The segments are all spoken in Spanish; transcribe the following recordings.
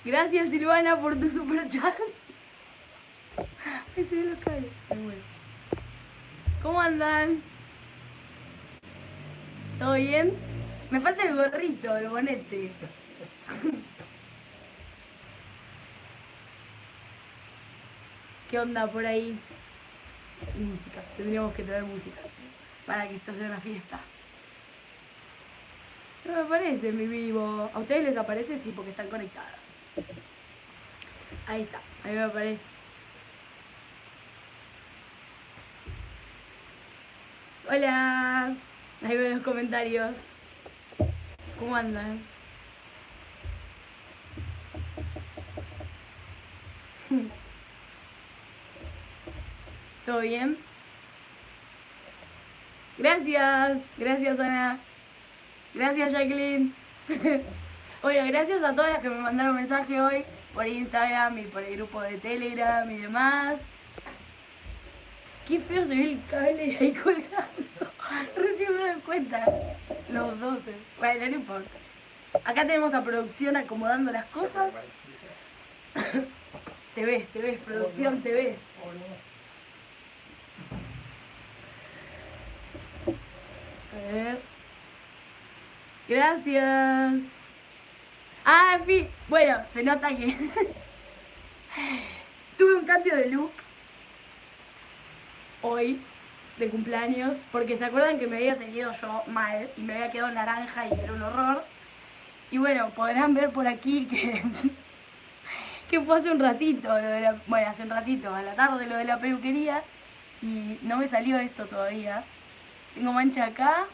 Gracias, Silvana, por tu super chat. Ay, se ven los cables. Ay, bueno. ¿Cómo andan? ¿Todo bien? Me falta el gorrito, el bonete. ¿Qué onda por ahí? Y música. Tendríamos que traer música para que esto sea una fiesta. No me aparece mi vivo. ¿A ustedes les aparece? Sí, porque están conectadas. Ahí está, ahí me aparece. Hola. Ahí veo los comentarios. ¿Cómo andan? ¿Todo bien? Gracias, gracias Ana. Gracias Jacqueline. Bueno, gracias a todas las que me mandaron mensaje hoy por Instagram y por el grupo de Telegram y demás. Qué feo se ve el cable ahí colgando. Recién me doy cuenta. Los 12. Bueno, no importa. Acá tenemos a producción acomodando las cosas. Te ves, producción, te ves. A ver. Gracias. Ah, en fin. Bueno, se nota que tuve un cambio de look hoy, de cumpleaños, porque se acuerdan que me había tenido yo mal y me había quedado naranja y era un horror. Y bueno, podrán ver por aquí que fue hace un ratito, bueno, hace un ratito, a la tarde lo de la peluquería, y no me salió esto todavía. Tengo mancha acá,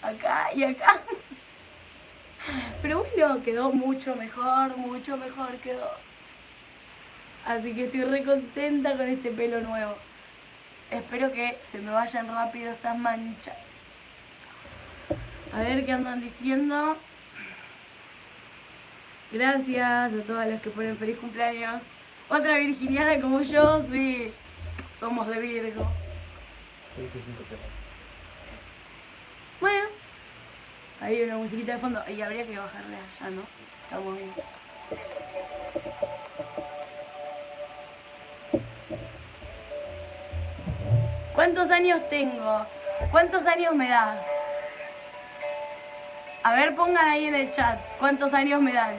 acá y acá. Pero bueno, quedó mucho mejor quedó. Así que estoy re contenta con este pelo nuevo. Espero que se me vayan rápido estas manchas. A ver qué andan diciendo. Gracias a todas las que ponen feliz cumpleaños. Otra virginiana como yo, sí. Somos de Virgo. Bueno. Ahí hay una musiquita de fondo. Y habría que bajarle allá, ¿no? Estamos bien. ¿Cuántos años tengo? ¿Cuántos años me das? A ver, pongan ahí en el chat. ¿Cuántos años me dan?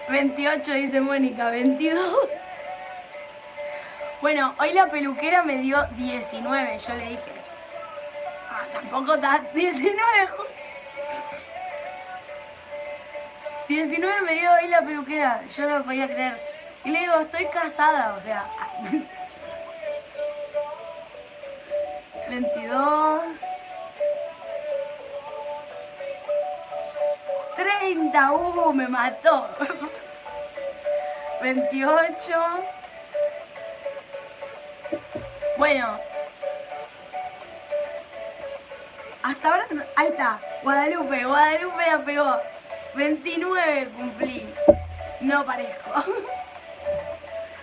$28, dice Mónica. 22. Bueno, hoy la peluquera me dio 19. Yo le dije, tampoco tan 19. 19 me dio hoy la peluquera. Yo no lo podía creer. Y le digo, estoy casada, o sea. 22. 30, me mató. 28. Bueno. Hasta ahora, ahí está. Guadalupe la pegó. 29 cumplí. No parezco.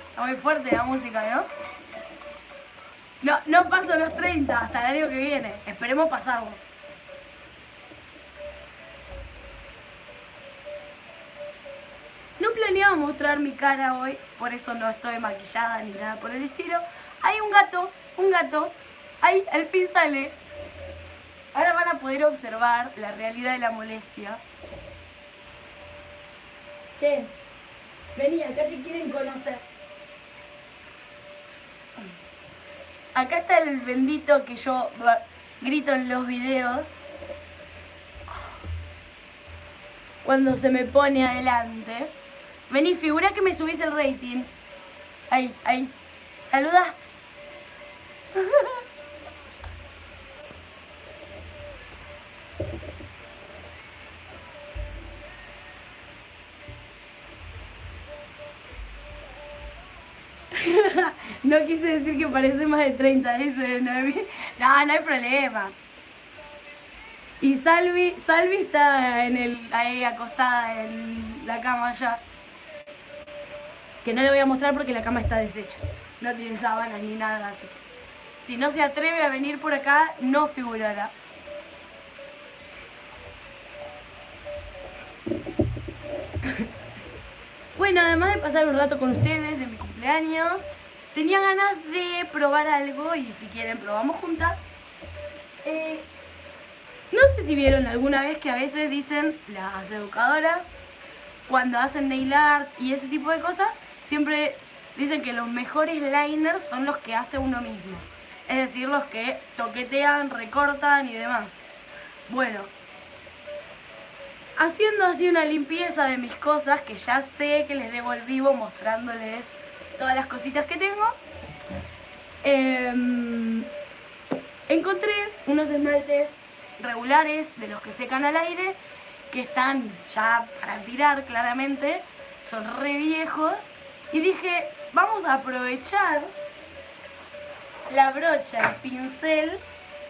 Está muy fuerte la música, ¿no? No paso los 30 hasta el año que viene. Esperemos pasarlo. No planeaba mostrar mi cara hoy, por eso no estoy maquillada ni nada por el estilo. Hay un gato. Ahí, al fin sale. Ahora van a poder observar la realidad de la molestia. Che, vení, acá te quieren conocer. Acá está el bendito que yo grito en los videos cuando se me pone adelante. Vení, figura que me subís el rating. Ahí. Saluda. No quise decir que parece más de 30, dice Noemí. No hay problema. Y Salvi está ahí acostada en la cama ya. Que no le voy a mostrar porque la cama está deshecha. No tiene sábanas ni nada, así que Si no se atreve a venir por acá, no figurará. Bueno, además de pasar un rato con ustedes de mi cumpleaños, tenía ganas de probar algo y si quieren probamos juntas. No sé si vieron alguna vez que a veces dicen las educadoras, cuando hacen nail art y ese tipo de cosas, siempre dicen que los mejores liners son los que hace uno mismo. Es decir, los que toquetean, recortan y demás. Bueno, haciendo así una limpieza de mis cosas, que ya sé que les debo el vivo mostrándoles todas las cositas que tengo, encontré unos esmaltes regulares de los que secan al aire, que están ya para tirar claramente, son re viejos, y dije, vamos a aprovechar la brocha, el pincel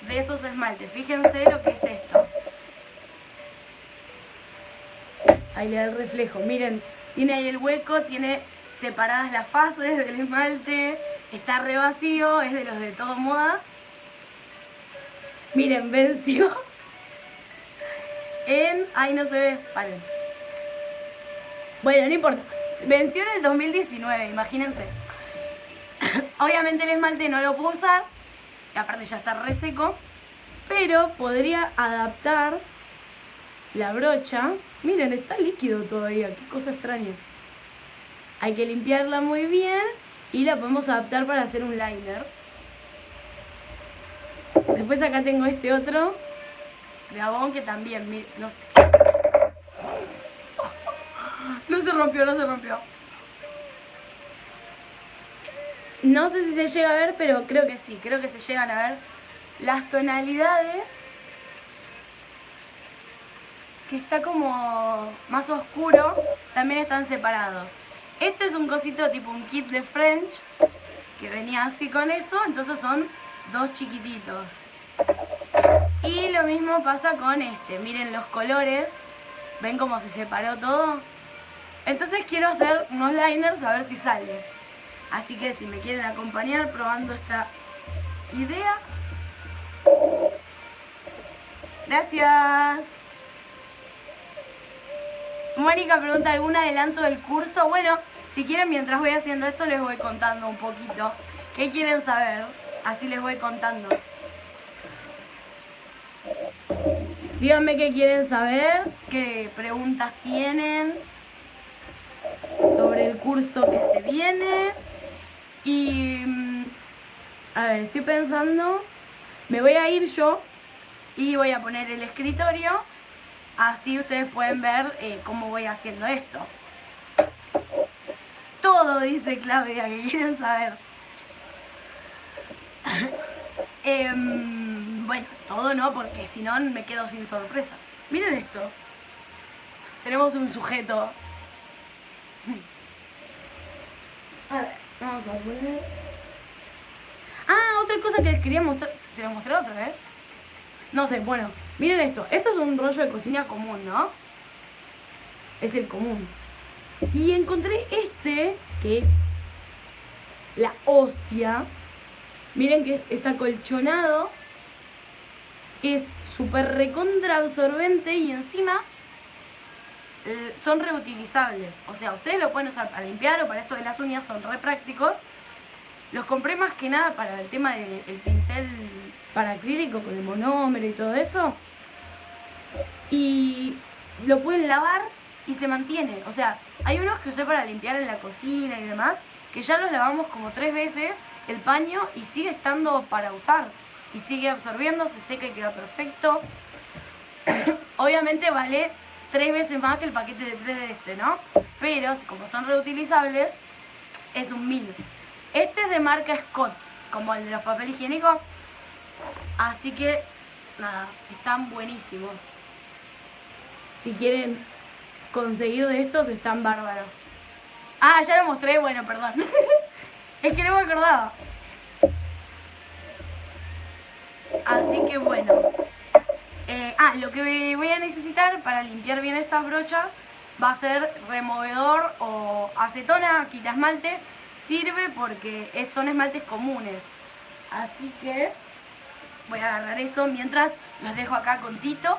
de esos esmaltes. Fíjense lo que es esto. Ahí le da el reflejo, miren, tiene ahí el hueco, tiene separadas las fases del esmalte, está re vacío, es de los de Todo Moda. Miren, venció en... Ay, no se ve, paren. Bueno, no importa, venció en el 2019, imagínense. Obviamente el esmalte no lo puedo usar, y aparte ya está re seco, pero podría adaptar la brocha. Miren, está líquido todavía, qué cosa extraña. Hay que limpiarla muy bien y la podemos adaptar para hacer un liner. Después acá tengo este otro de Avon que también, miren, no se rompió, no se rompió. No sé si se llega a ver, pero creo que sí, creo que se llegan a ver las tonalidades, que está como más oscuro, también están separados. Este es un cosito tipo un kit de French, que venía así con eso, entonces son dos chiquititos. Y lo mismo pasa con este, miren los colores, ¿ven cómo se separó todo? Entonces quiero hacer unos liners a ver si sale. Así que si me quieren acompañar probando esta idea. Gracias. Mónica pregunta, ¿algún adelanto del curso? Bueno, si quieren, mientras voy haciendo esto les voy contando un poquito. ¿Qué quieren saber? Así les voy contando. Díganme qué quieren saber, qué preguntas tienen sobre el curso que se viene. Y... a ver, estoy pensando... Me voy a ir yo y voy a poner el escritorio. Así ustedes pueden ver cómo voy haciendo esto. Todo, dice Claudia, que quieren saber. Bueno, todo no, porque si no me quedo sin sorpresa. Miren esto. Tenemos un sujeto. A ver, vamos a poner... Ah, otra cosa que les quería mostrar. ¿Se los mostré otra vez? No sé, bueno, miren esto. Esto es un rollo de cocina común, ¿no? Es el común. Y encontré este, que es la hostia. Miren que es acolchonado. Es súper recontra absorbente y encima son reutilizables. O sea, ustedes lo pueden usar para limpiar o para esto de las uñas, son re prácticos. Los compré más que nada para el tema del pincel para acrílico con el monómero y todo eso. Y lo pueden lavar y se mantiene. O sea, hay unos que usé para limpiar en la cocina y demás, que ya los lavamos como 3 veces el paño y sigue estando para usar. Y sigue absorbiendo, se seca y queda perfecto. Obviamente vale 3 veces más que el paquete de 3 de este, ¿no? Pero como son reutilizables, es un 1000. Este es de marca Scott, como el de los papel higiénicos. Así que, nada, están buenísimos. Si quieren conseguir de estos, están bárbaros. Ah, ya lo mostré, bueno, perdón. Es que no me acordaba. Así que bueno. Lo que voy a necesitar para limpiar bien estas brochas va a ser removedor o acetona, quita esmalte. Sirve porque son esmaltes comunes. Así que voy a agarrar eso mientras los dejo acá con Tito.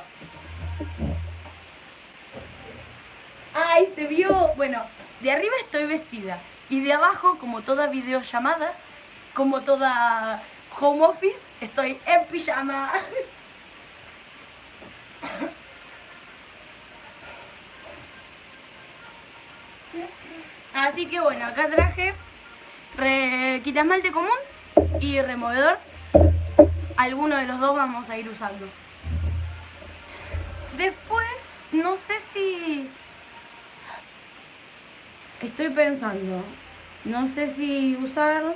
¡Ay, se vio! Bueno, de arriba estoy vestida y de abajo, como toda videollamada, como toda home office, estoy en pijama. Así que bueno, acá traje quitasmalte común y removedor. Alguno de los dos vamos a ir usando. Después, no sé si... Estoy pensando, no sé si usar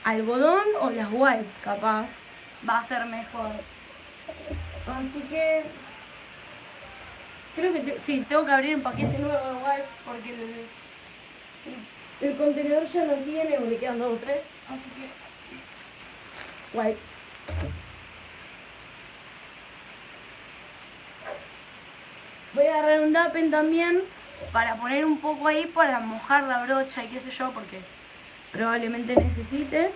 algodón o las wipes, capaz va a ser mejor. Así que creo que sí, tengo que abrir un paquete nuevo de wipes porque el contenedor ya no tiene, o le quedan 2 o 3, así que wipes. Voy a agarrar un dapen también para poner un poco ahí para mojar la brocha y qué sé yo, porque probablemente necesite.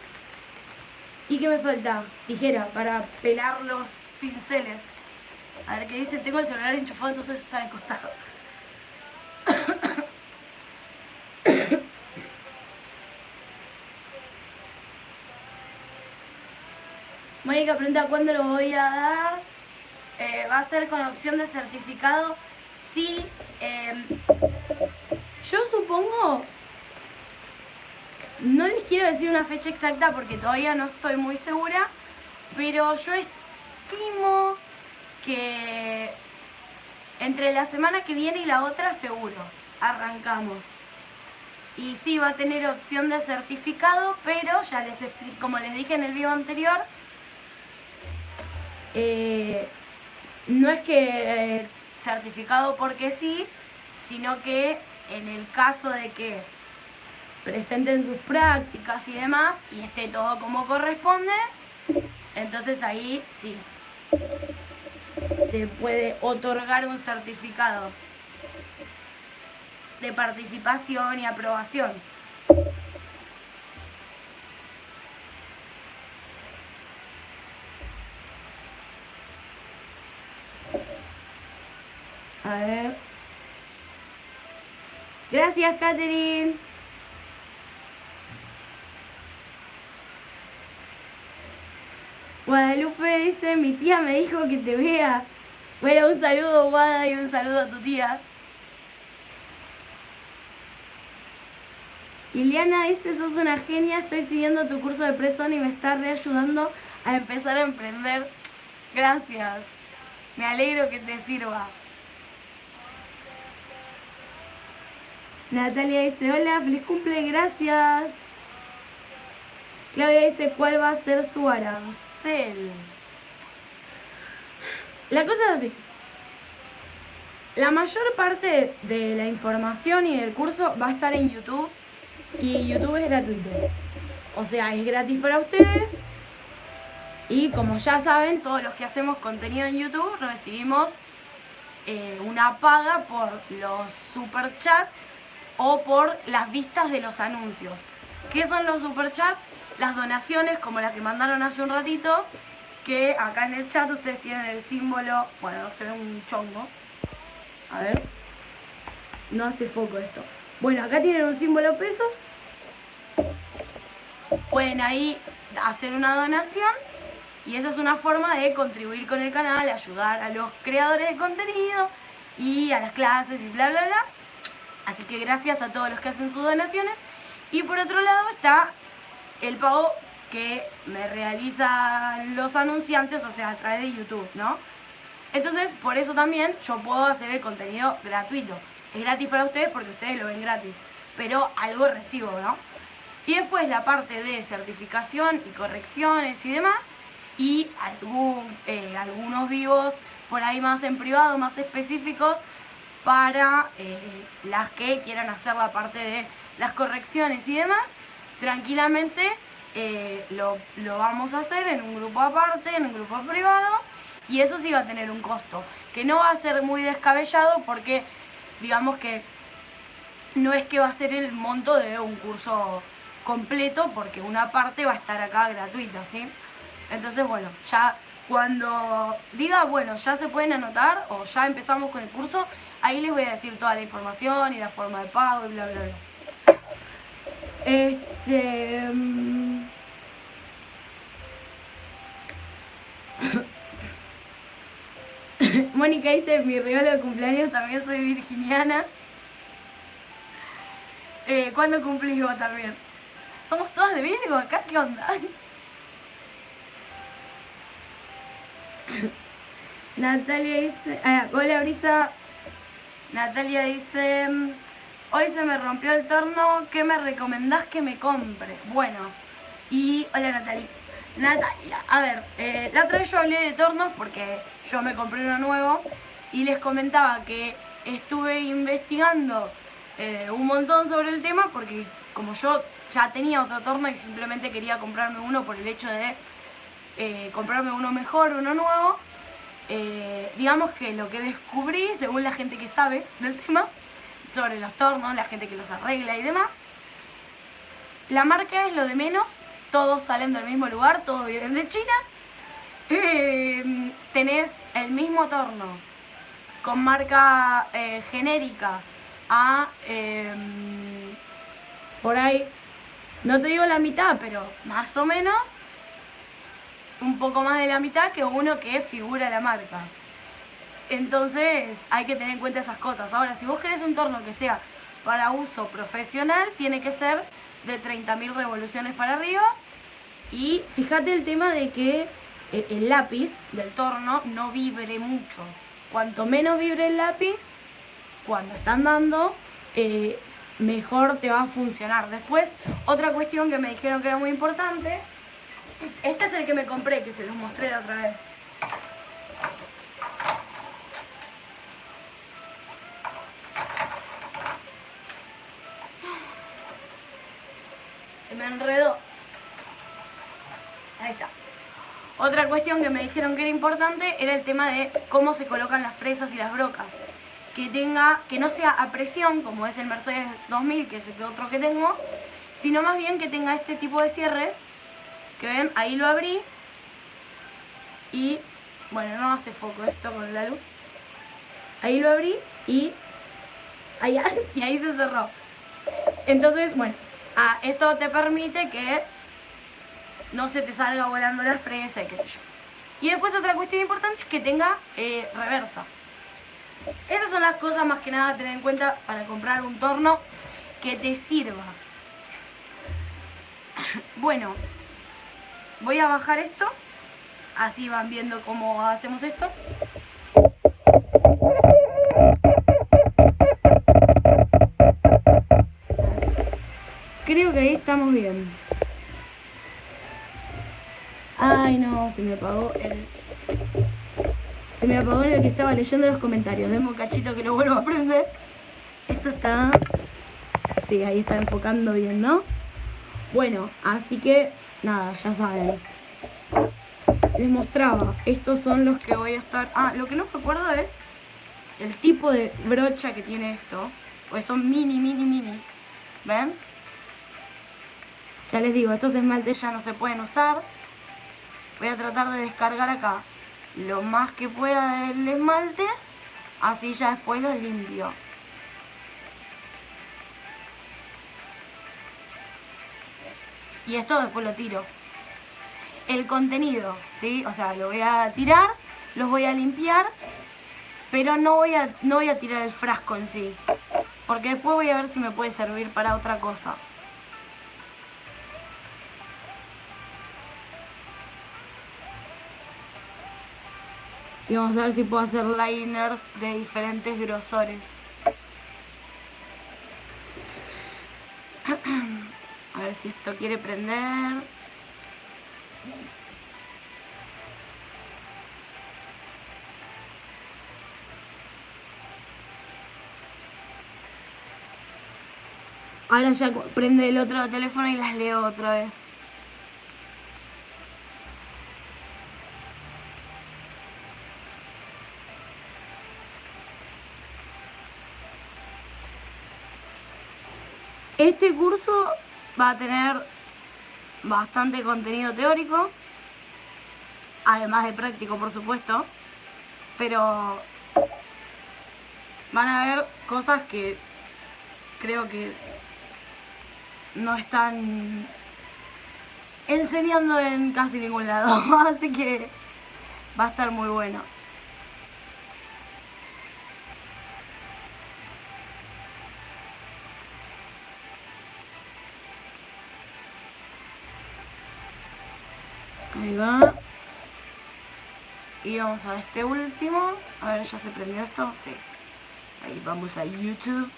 ¿Y qué me falta? Tijera para pelar los pinceles. A ver qué dice, tengo el celular enchufado, entonces está de costado. Mónica pregunta cuándo lo voy a dar. Va a ser con opción de certificado. Sí, yo supongo, no les quiero decir una fecha exacta porque todavía no estoy muy segura, pero yo estimo que entre la semana que viene y la otra seguro arrancamos. Y sí, va a tener opción de certificado, pero ya les explico, como les dije en el video anterior, no es que certificado porque sí, sino que en el caso de que presenten sus prácticas y demás y esté todo como corresponde, entonces ahí sí se puede otorgar un certificado de participación y aprobación. A ver. Gracias, Catherine. Guadalupe dice, mi tía me dijo que te vea. Bueno, un saludo, Guada, y un saludo a tu tía. Liliana dice, sos una genia, estoy siguiendo tu curso de pressón y me está reayudando a empezar a emprender. Gracias. Me alegro que te sirva. Natalia dice, hola, feliz cumple, gracias. Claudia dice, ¿cuál va a ser su arancel? La cosa es así. La mayor parte de la información y del curso va a estar en YouTube. Y YouTube es gratuito. O sea, es gratis para ustedes. Y como ya saben, todos los que hacemos contenido en YouTube recibimos una paga por los superchats o por las vistas de los anuncios. ¿Qué son los superchats? Las donaciones, como la que mandaron hace un ratito, que acá en el chat ustedes tienen el símbolo, bueno, no se ve un chongo. A ver, no hace foco esto. Bueno, acá tienen un símbolo pesos. Pueden ahí hacer una donación y esa es una forma de contribuir con el canal, ayudar a los creadores de contenido y a las clases y bla bla bla. Así que gracias a todos los que hacen sus donaciones. Y por otro lado está el pago que me realizan los anunciantes, o sea, a través de YouTube, ¿no? Entonces, por eso también yo puedo hacer el contenido gratuito. Es gratis para ustedes porque ustedes lo ven gratis, pero algo recibo, ¿no? Y después la parte de certificación y correcciones y demás, y algunos vivos por ahí más en privado, más específicos, para las que quieran hacer la parte de las correcciones y demás, tranquilamente lo vamos a hacer en un grupo aparte, en un grupo privado, y eso sí va a tener un costo, que no va a ser muy descabellado porque digamos que no es que va a ser el monto de un curso completo porque una parte va a estar acá gratuita, ¿sí? Entonces, bueno, ya cuando diga, bueno, ya se pueden anotar o ya empezamos con el curso, ahí les voy a decir toda la información y la forma de pago y bla, bla, bla. Mónica dice, mi regalo de cumpleaños también soy virginiana. ¿Cuándo cumplís vos también? Somos todas de Virgo acá, ¿qué onda? Natalia dice, hola Brisa. Natalia dice, hoy se me rompió el torno, ¿qué me recomendás que me compre? Bueno, y hola Natalia. Natalia, a ver, la otra vez yo hablé de tornos porque yo me compré uno nuevo y les comentaba que estuve investigando un montón sobre el tema porque como yo ya tenía otro torno y simplemente quería comprarme uno por el hecho de comprarme uno mejor, uno nuevo, digamos que lo que descubrí, según la gente que sabe del tema, sobre los tornos, la gente que los arregla y demás, la marca es lo de menos, todos salen del mismo lugar, todos vienen de China, tenés el mismo torno con marca genérica a por ahí, no te digo la mitad, pero más o menos un poco más de la mitad que uno que figura la marca. Entonces hay que tener en cuenta esas cosas. Ahora, si vos querés un torno que sea para uso profesional, tiene que ser de 30.000 revoluciones para arriba. Y fíjate el tema de que el lápiz del torno no vibre mucho. Cuanto menos vibre el lápiz, cuando están dando, mejor te va a funcionar. Después, otra cuestión que me dijeron que era muy importante, este es el que me compré, que se los mostré la otra vez. Se me enredó. Ahí está. Otra cuestión que me dijeron que era importante era el tema de cómo se colocan las fresas y las brocas. Que no sea a presión, como es el Mercedes 2000, que es el otro que tengo, sino más bien que tenga este tipo de cierre, que ven, ahí lo abrí, y, bueno, no hace foco esto con la luz. Ahí lo abrí y ahí se cerró. Entonces, bueno, esto te permite que no se te salga volando la fresa y qué sé yo. Y después otra cuestión importante es que tenga reversa. Esas son las cosas más que nada a tener en cuenta para comprar un torno que te sirva. Bueno, voy a bajar esto, así van viendo cómo hacemos esto. Creo que ahí estamos bien. Ay no, se me apagó en el que estaba leyendo los comentarios. Deme un cachito que lo vuelvo a prender. Esto está... Sí, ahí está enfocando bien, ¿no? Bueno, así que... Nada, ya saben. Les mostraba. Estos son los que voy a estar... lo que no me acuerdo es el tipo de brocha que tiene esto. Pues son mini. ¿Ven? Ya les digo, estos esmaltes ya no se pueden usar. Voy a tratar de descargar acá lo más que pueda del esmalte, así ya después los limpio. Y esto después lo tiro. El contenido, ¿sí? O sea, lo voy a tirar, los voy a limpiar, pero no voy a tirar el frasco en sí, porque después voy a ver si me puede servir para otra cosa. Y vamos a ver si puedo hacer liners de diferentes grosores. A ver si esto quiere prender. Ahora ya prende el otro teléfono y las leo otra vez. Este curso va a tener bastante contenido teórico, además de práctico, por supuesto, pero van a haber cosas que creo que no están enseñando en casi ningún lado, así que va a estar muy bueno. Ahí va. Y vamos a este último. A ver, ¿ya se prendió esto? Sí. Ahí vamos a YouTube.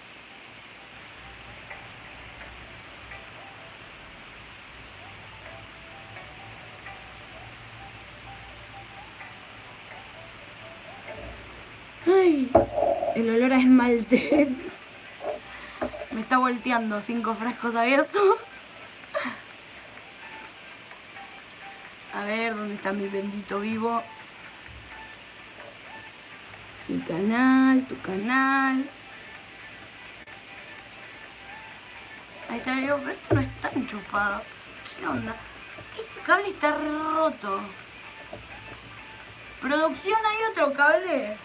Ay, el olor a esmalte. Me está volteando 5 frascos abiertos. A ver, ¿dónde está mi bendito vivo? Mi canal, tu canal. Ahí está el video, pero esto no está enchufado. ¿Qué onda? Este cable está roto. Producción, ¿hay otro cable?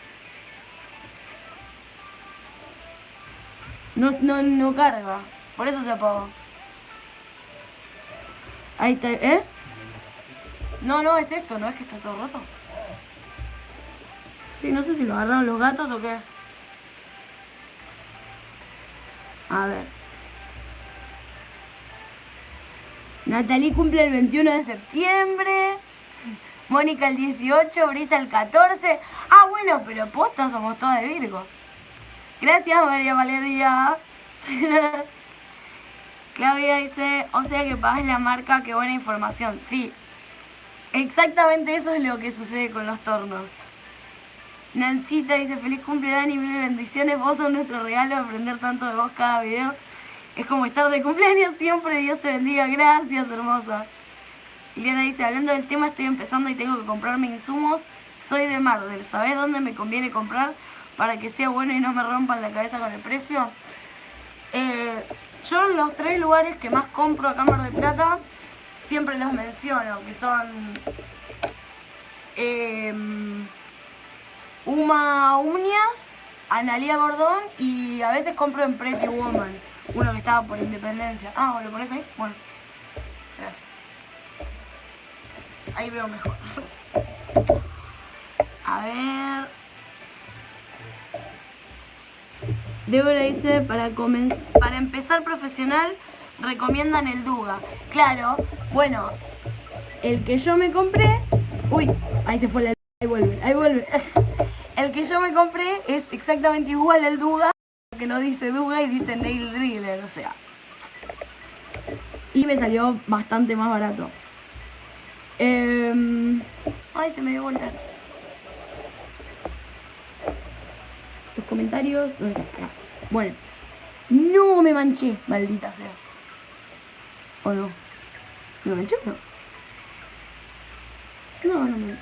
No carga. Por eso se apagó. Ahí está, ¿eh? No, es esto, ¿no es que está todo roto? Sí, no sé si lo agarraron los gatos o qué. A ver. Natalie cumple el 21 de septiembre. Mónica el 18, Brisa el 14. Ah, bueno, pero posta somos todas de Virgo. Gracias, María Valeria. Claudia dice, o sea que pagas la marca, qué buena información. Sí, exactamente eso es lo que sucede con los tornos. Nancita dice, feliz cumpleaños y mil bendiciones. Vos sos nuestro regalo, aprender tanto de vos cada video. Es como estar de cumpleaños siempre, Dios te bendiga. Gracias, hermosa. Liliana dice, hablando del tema, estoy empezando y tengo que comprarme insumos. Soy de Mardel, ¿sabés dónde me conviene comprar para que sea bueno y no me rompan la cabeza con el precio? Yo los 3 lugares que más compro acá en Mar del Plata siempre los menciono, que son Uma Uñas, Analía Gordón y a veces compro en Pretty Woman, uno que estaba por Independencia. Ah, ¿lo pones ahí? Bueno, gracias. Ahí veo mejor. A ver. Débora dice, para empezar profesional, recomiendan el Duga. Claro, bueno, el que yo me compré... Uy, ahí se fue la... Ahí vuelve. El que yo me compré es exactamente igual al Duga, que no dice Duga y dice Nail Driller, o sea. Y me salió bastante más barato. Ay, se me dio vuelta esto. Los comentarios... ¿Dónde está? Bueno. No me manché, maldita sea. ¿O no? ¿Me manché o no?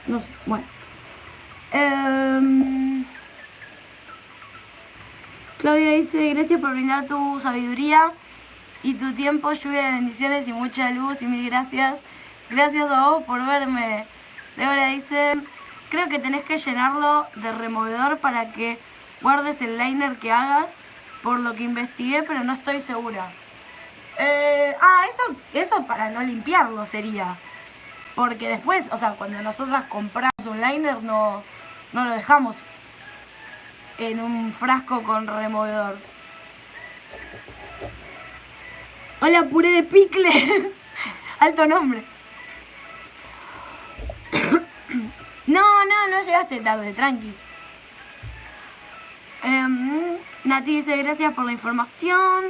No sé. Bueno. Claudia dice, gracias por brindar tu sabiduría y tu tiempo, lluvia de bendiciones y mucha luz, y mil gracias. Gracias a vos por verme. Débora dice, creo que tenés que llenarlo de removedor para que guardes el liner que hagas, por lo que investigué, pero no estoy segura. Eso para no limpiarlo sería. Porque después, o sea, cuando nosotras compramos un liner, no lo dejamos en un frasco con removedor. Hola, puré de picle. Alto nombre. No llegaste tarde, tranqui. Nati dice, gracias por la información.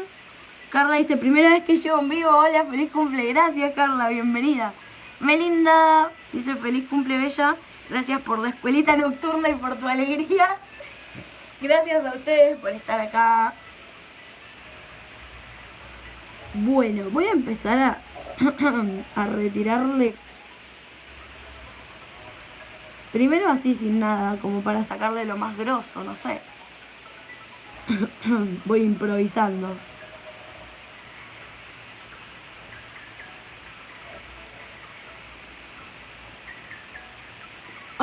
Carla dice, primera vez que llego en vivo. Hola, feliz cumple. Gracias, Carla, bienvenida. Melinda dice, feliz cumple, bella. Gracias por la escuelita nocturna y por tu alegría. Gracias a ustedes por estar acá. Bueno, voy a empezar a retirarle. Primero así sin nada, como para sacarle lo más grosso, no sé. Voy improvisando.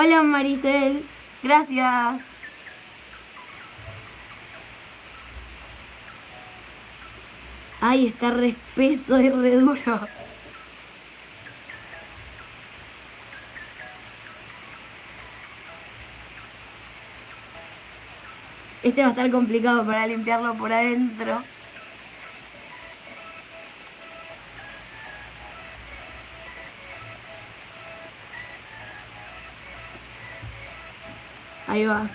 Hola Maricel, gracias. Ay, está re espeso y re duro. Este va a estar complicado para limpiarlo por adentro. Ahí va.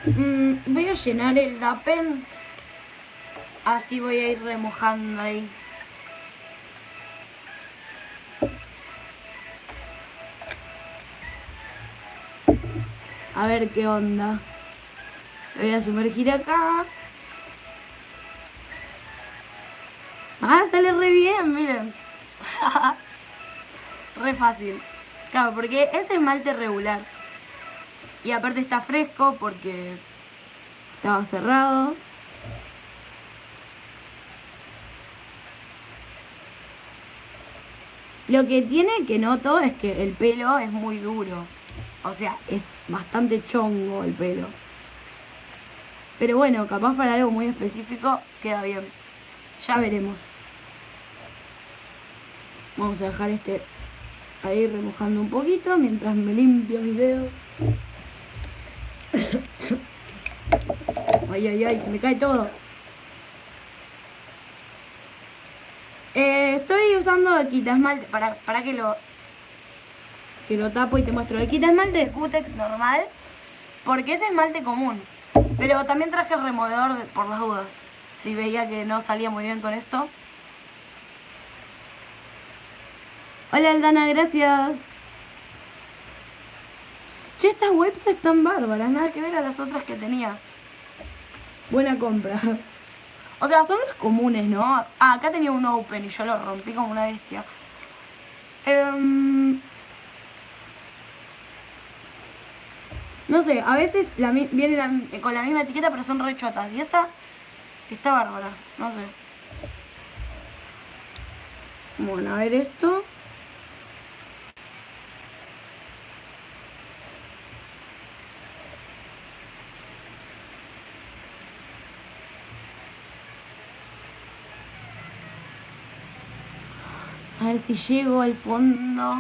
Voy a llenar el dapen. Así voy a ir remojando ahí. A ver qué onda. Lo voy a sumergir acá. Ah, sale re bien, miren. Re fácil. Claro, porque es esmalte regular. Y aparte está fresco porque estaba cerrado. Lo que tiene que noto es que el pelo es muy duro. O sea, es bastante chongo el pelo. Pero bueno, capaz para algo muy específico queda bien. Ya veremos. Vamos a dejar este ahí remojando un poquito mientras me limpio mis dedos. Ay, ay, ay, se me cae todo. Estoy usando el quita esmalte para que lo tapo y te muestro. El quita esmalte de Cutex normal, porque es esmalte común. Pero también traje el removedor por las dudas. Si veía que no salía muy bien con esto. Hola Aldana, gracias. Che, estas webs están bárbaras, nada que ver a las otras que tenía. Buena compra. O sea, son los comunes, ¿no? Ah, acá tenía un open y yo lo rompí como una bestia. No sé, a veces vienen con la misma etiqueta pero son re chotas. Y esta está bárbara, no sé. Bueno, a ver esto. A ver si llego al fondo.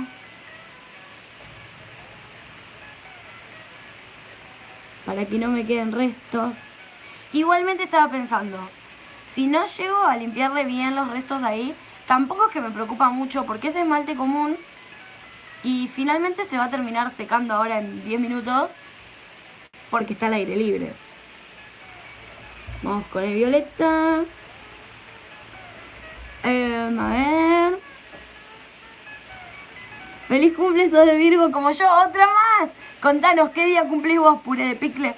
Para que no me queden restos. Igualmente estaba pensando, si no llego a limpiarle bien los restos ahí, tampoco es que me preocupa mucho porque es esmalte común y finalmente se va a terminar secando ahora en 10 minutos porque está al aire libre. Vamos con el violeta. A ver. ¡Feliz cumple, sos de Virgo como yo! ¡Otra más! Contanos, ¿qué día cumplís vos, puré de picle?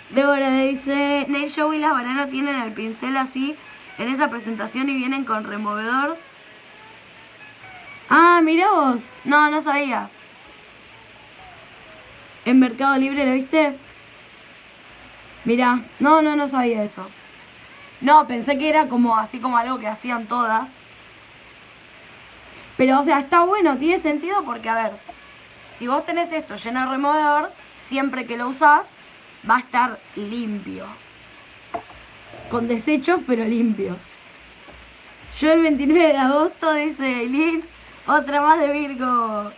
Débora dice, Nail Show y las bananas tienen el pincel así en esa presentación y vienen con removedor. Ah, mirá vos. No, no sabía. ¿En Mercado Libre lo viste? Mirá, no sabía eso. No, pensé que era como así como algo que hacían todas. Pero, o sea, está bueno, tiene sentido porque, a ver, si vos tenés esto lleno de removedor, siempre que lo usás, va a estar limpio. Con desechos, pero limpio. Yo el 29 de agosto, dice Eileen, otra más de Virgo.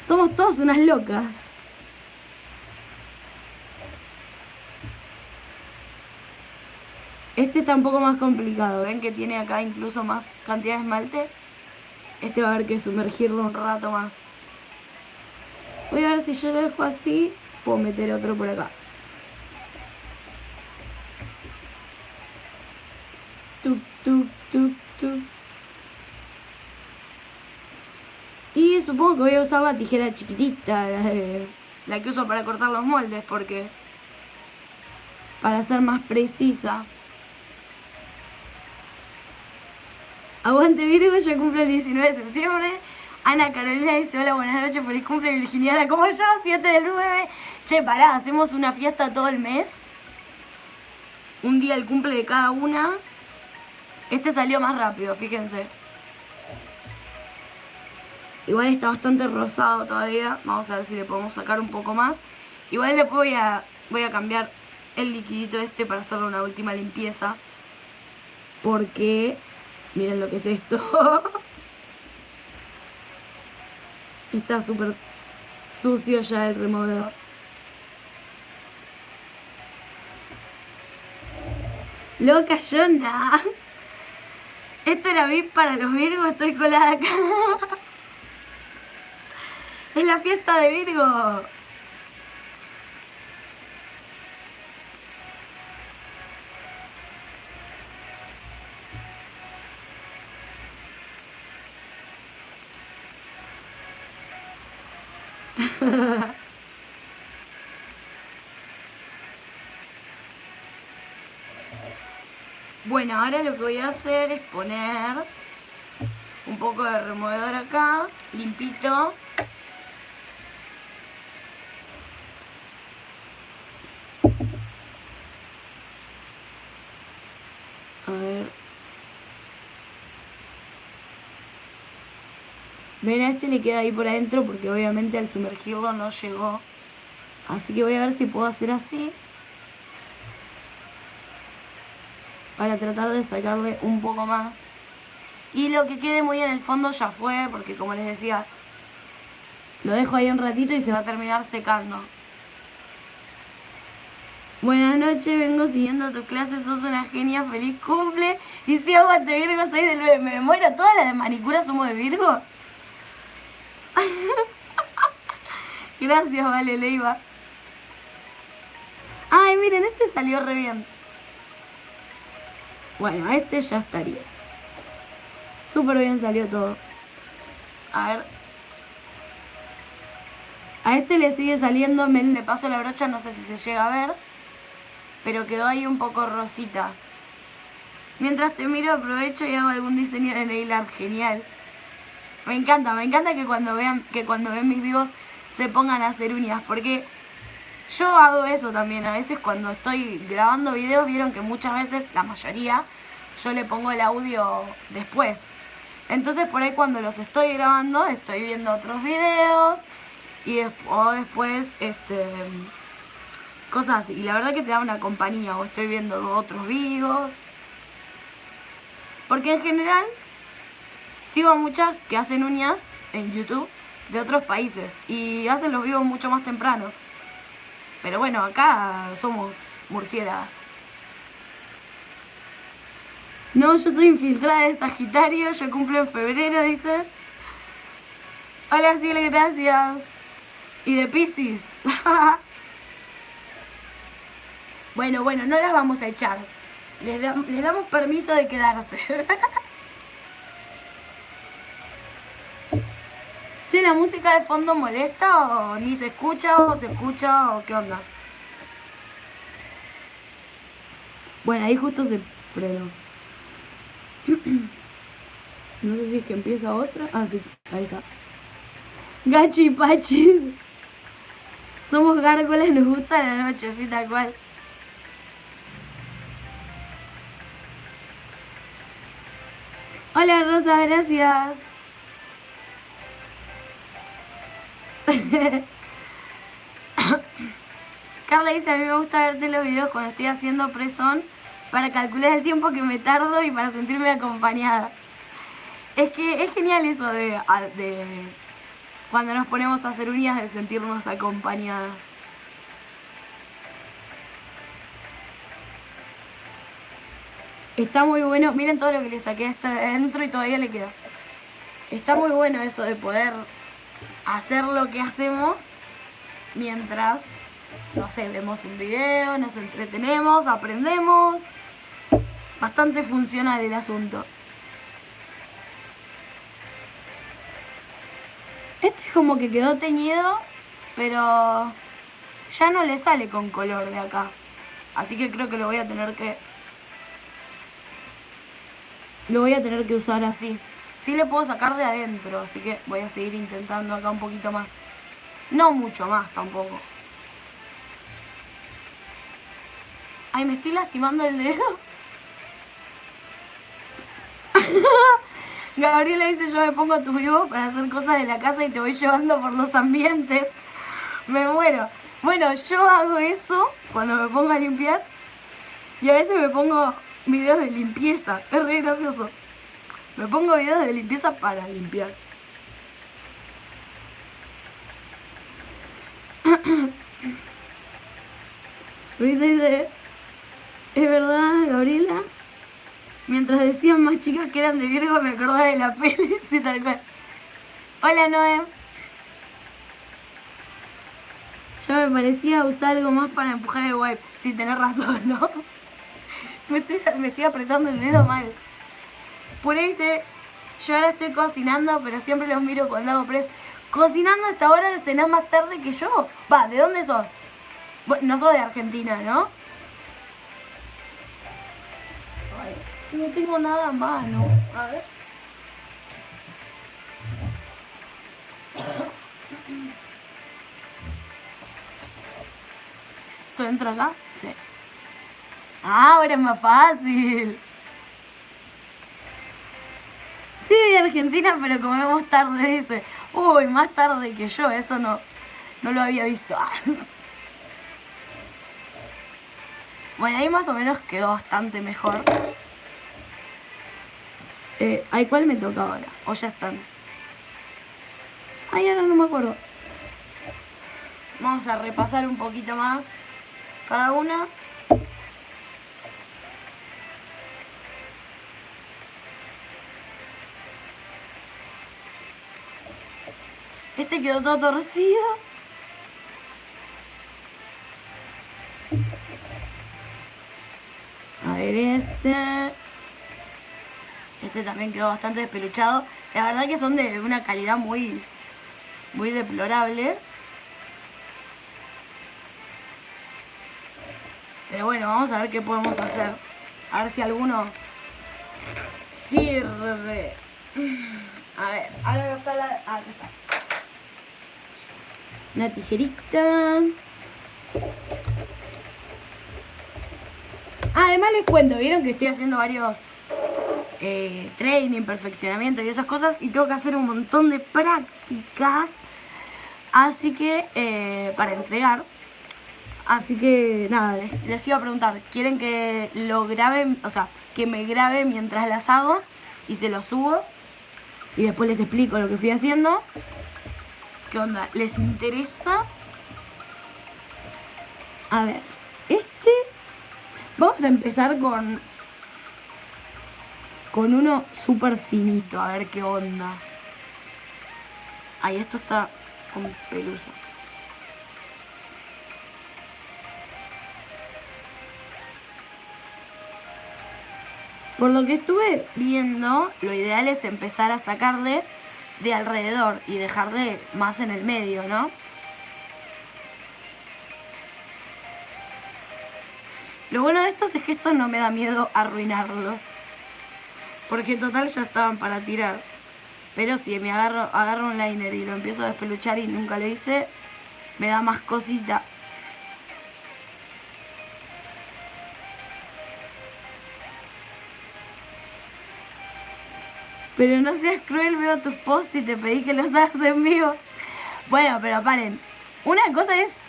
Somos todas unas locas. Este está un poco más complicado. ¿Ven que tiene acá incluso más cantidad de esmalte? Este va a haber que sumergirlo un rato más. Voy a ver si yo lo dejo así. Puedo meter otro por acá. Tuc, tuc, tuc, tuc. Y supongo que voy a usar la tijera chiquitita, la que uso para cortar los moldes, porque para ser más precisa. Aguante Virgo, yo cumple el 19 de septiembre. Ana Carolina dice, hola, buenas noches, feliz cumple Virginiana como yo, 7 del 9. Che, hacemos una fiesta todo el mes. Un día el cumple de cada una Este salió más rápido, fíjense. Igual está bastante rosado todavía. Vamos a ver si le podemos sacar un poco más. Igual después voy a cambiar el liquidito este para hacerle una última limpieza. Porque miren lo que es esto. Está súper sucio ya el removedor. Loca, yo nada. Esto era VIP para los Virgos, estoy colada acá. Es la fiesta de Virgo. Bueno, ahora lo que voy a hacer es poner un poco de removedor acá, limpito. A ver. Ven, a este le queda ahí por adentro porque obviamente al sumergirlo no llegó. Así que voy a ver si puedo hacer así. Para tratar de sacarle un poco más. Y lo que quede muy en el fondo ya fue, porque como les decía, lo dejo ahí un ratito y se va a terminar secando. Buenas noches, vengo siguiendo tus clases, sos una genia, feliz cumple. Y si aguante Virgo, soy del 9, me muero. ¿Todas las de manicura somos de Virgo? Gracias, vale, Leiva. Ay, miren, este salió re bien. Bueno, este ya estaría. Súper bien salió todo. A ver. A este le sigue saliendo, le paso la brocha, no sé si se llega a ver. Pero quedó ahí un poco rosita. Mientras te miro aprovecho y hago algún diseño de nail art. Genial. Me encanta que cuando ven mis vivos se pongan a hacer uñas. Porque yo hago eso también. A veces cuando estoy grabando videos, vieron que muchas veces, la mayoría, yo le pongo el audio después. Entonces por ahí cuando los estoy grabando, estoy viendo otros videos. Y después, cosas así. Y la verdad que te da una compañía. O estoy viendo otros vivos. Porque en general sigo a muchas que hacen uñas en YouTube de otros países. Y hacen los vivos mucho más temprano. Pero bueno, acá somos murciélagas. No, yo soy infiltrada de Sagitario. Yo cumplo en febrero, dice. Hola, Ciel, gracias. Y de Piscis. Bueno, no las vamos a echar. Les damos permiso de quedarse. Che, ¿la música de fondo molesta o ni se escucha o se escucha o qué onda? Bueno, ahí justo se frenó. No sé si es que empieza otra. Ah, sí, ahí está. Gachi y Pachis. Somos gárgolas, nos gusta la noche, sí, tal cual. Hola Rosa, gracias. Carla dice, a mí me gusta verte los videos cuando estoy haciendo press-on para calcular el tiempo que me tardo y para sentirme acompañada. Es que es genial eso de cuando nos ponemos a hacer uñas, de sentirnos acompañadas. Está muy bueno, miren todo lo que le saqué hasta adentro y todavía le queda. Está muy bueno eso de poder hacer lo que hacemos mientras, no sé, vemos un video, nos entretenemos, aprendemos. Bastante funcional el asunto. Este es como que quedó teñido, pero ya no le sale con color de acá. Así que creo que lo voy a tener que usar así. Sí le puedo sacar de adentro, así que voy a seguir intentando acá un poquito más. No mucho más tampoco. Ay, me estoy lastimando el dedo. Gabriela dice, yo me pongo tu vivo para hacer cosas de la casa y te voy llevando por los ambientes. Me muero. Bueno, yo hago eso cuando me pongo a limpiar y a veces me pongo videos de limpieza. Es re gracioso. Me pongo videos de limpieza para limpiar. Luisa dice, ¿es verdad, Gabriela? Mientras decían más chicas que eran de Virgo, me acordaba de la peli. Sí, tal cual. Hola, Noé. Ya me parecía usar algo más para empujar el wipe. Sí, tenés razón, ¿no? me estoy apretando el dedo mal. Por ahí dice, yo ahora estoy cocinando, pero siempre los miro cuando hago press. Cocinando hasta ahora cenás más tarde que yo. Va, ¿de dónde sos? Bueno, no sos de Argentina, ¿no? Ay, no tengo nada a mano. A ver. ¿Esto entra acá? Sí. Ah, ahora es más fácil. Sí, de Argentina, pero comemos tarde, dice. Uy, más tarde que yo, eso no lo había visto. Bueno, ahí más o menos quedó bastante mejor. ¿Ay, cuál me toca ahora? ¿O ya están? Ay, ahora no me acuerdo. Vamos a repasar un poquito más cada una. Este quedó todo torcido. A ver, este también quedó bastante despeluchado. La verdad que son de una calidad muy deplorable. Pero bueno, vamos a ver qué podemos hacer. A ver si alguno sirve. A ver, ahora voy a buscar la... Ah, acá está. Una tijerita. Además les cuento, vieron que estoy haciendo varios training, perfeccionamiento y esas cosas, y tengo que hacer un montón de prácticas, así que para entregar. Así que nada, les iba a preguntar, ¿quieren que lo grabe, o sea, que me grabe mientras las hago y se lo subo? Y después les explico lo que fui haciendo. ¿Qué onda? ¿Les interesa? A ver, vamos a empezar con uno súper finito, a ver qué onda. Ay, esto está con pelusa. Por lo que estuve viendo, lo ideal es empezar a sacarle de alrededor y dejarle más en el medio, ¿no? Lo bueno de estos es que estos no me da miedo arruinarlos. Porque total ya estaban para tirar. Pero si me agarro un liner y lo empiezo a despeluchar y nunca lo hice, me da más cosita. Pero no seas cruel, veo tus posts y te pedí que los hagas en vivo. Bueno, pero paren. Una cosa es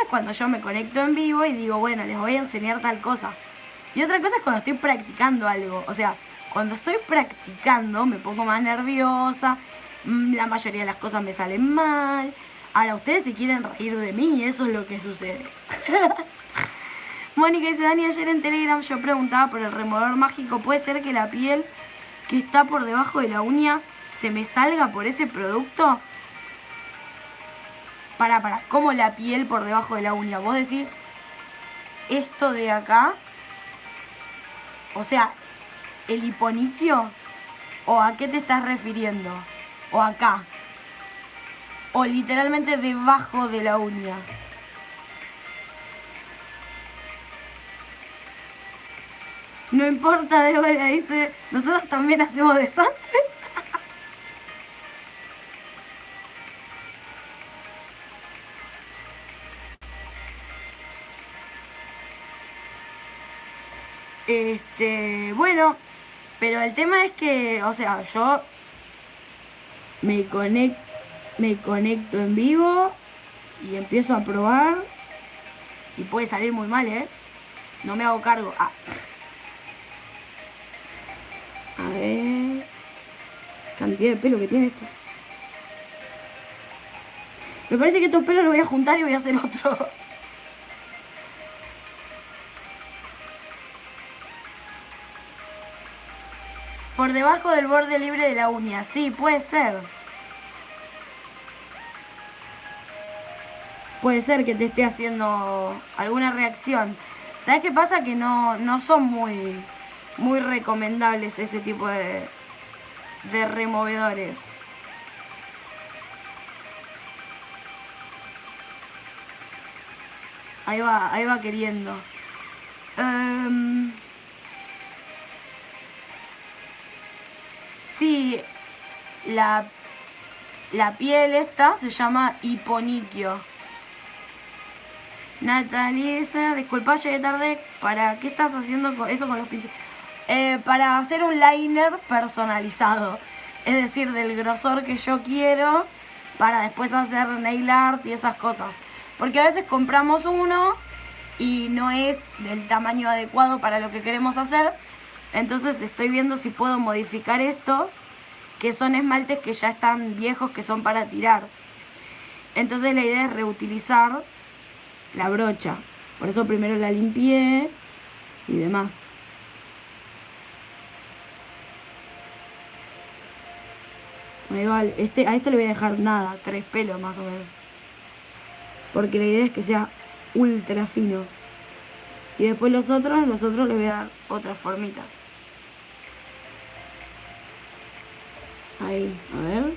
cuando yo me conecto en vivo y digo, bueno, les voy a enseñar tal cosa. Y otra cosa es cuando estoy practicando algo. O sea, cuando estoy practicando me pongo más nerviosa. La mayoría de las cosas me salen mal. Ahora, ustedes se quieren reír de mí, eso es lo que sucede. Mónica dice, Dani, ayer en Telegram yo preguntaba por el removedor mágico. ¿Puede ser que la piel que está por debajo de la uña se me salga por ese producto? Para, ¿cómo la piel por debajo de la uña? ¿Vos decís esto de acá? O sea, ¿el hiponiquio? ¿O a qué te estás refiriendo? ¿O acá? ¿O literalmente debajo de la uña? No importa, Débora dice, nosotros también hacemos desastres. Bueno, Pero el tema es que, o sea, yo me conecto en vivo y empiezo a probar y puede salir muy mal, ¿eh? No me hago cargo. Ah. A ver... Cantidad de pelo que tiene esto. Me parece que estos pelos los voy a juntar y voy a hacer otro. Por debajo del borde libre de la uña. Sí, puede ser. Puede ser que te esté haciendo alguna reacción. ¿Sabes qué pasa? Que no son muy recomendables ese tipo de removedores. Ahí va queriendo. Sí, la piel esta se llama hiponiquio. Natalie dice, disculpa, llegué tarde. ¿Para qué estás haciendo eso con los pinceles? Para hacer un liner personalizado. Es decir, del grosor que yo quiero, para después hacer nail art y esas cosas. Porque a veces compramos uno y no es del tamaño adecuado para lo que queremos hacer. Entonces estoy viendo si puedo modificar estos, que son esmaltes que ya están viejos, que son para tirar. Entonces la idea es reutilizar la brocha. Por eso primero la limpié y demás. Ahí va, a este le voy a dejar nada, 3 pelos más o menos. Porque la idea es que sea ultra fino. Y después los otros les voy a dar otras formitas. Ahí, a ver.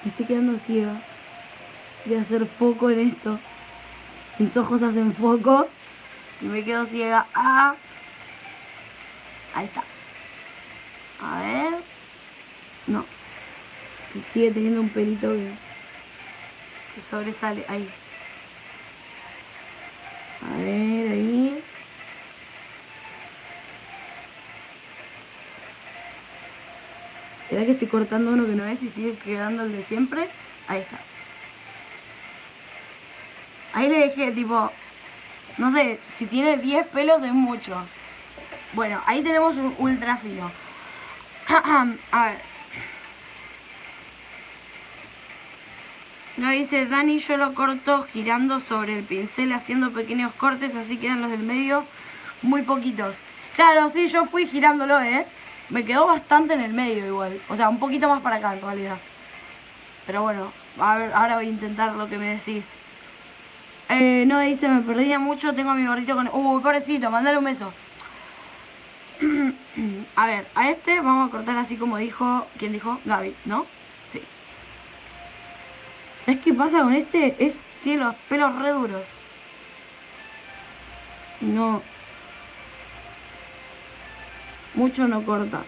Me estoy quedando ciega. Voy a hacer foco en esto. Mis ojos hacen foco y me quedo ciega. Ah. Ahí está. A ver. No. Sigue teniendo un pelito que sobresale. Ahí. A ver, ahí. ¿Será que estoy cortando uno que no es y sigue quedando el de siempre? Ahí está. Ahí le dejé, tipo... No sé, si tiene 10 pelos es mucho. Bueno, ahí tenemos un ultra fino. A ver. No, dice Dani, yo lo corto girando sobre el pincel, haciendo pequeños cortes, así quedan los del medio muy poquitos. Claro, sí, yo fui girándolo, me quedó bastante en el medio igual. O sea, un poquito más para acá en realidad. Pero bueno, a ver, ahora voy a intentar lo que me decís. No, dice, me perdía mucho, tengo a mi gordito con... pobrecito, mandale un beso. A ver, a este vamos a cortar así como dijo... ¿Quién dijo? Gaby, ¿no? Sí. ¿Sabes qué pasa con este? Tiene los pelos re duros. No. Mucho no corta.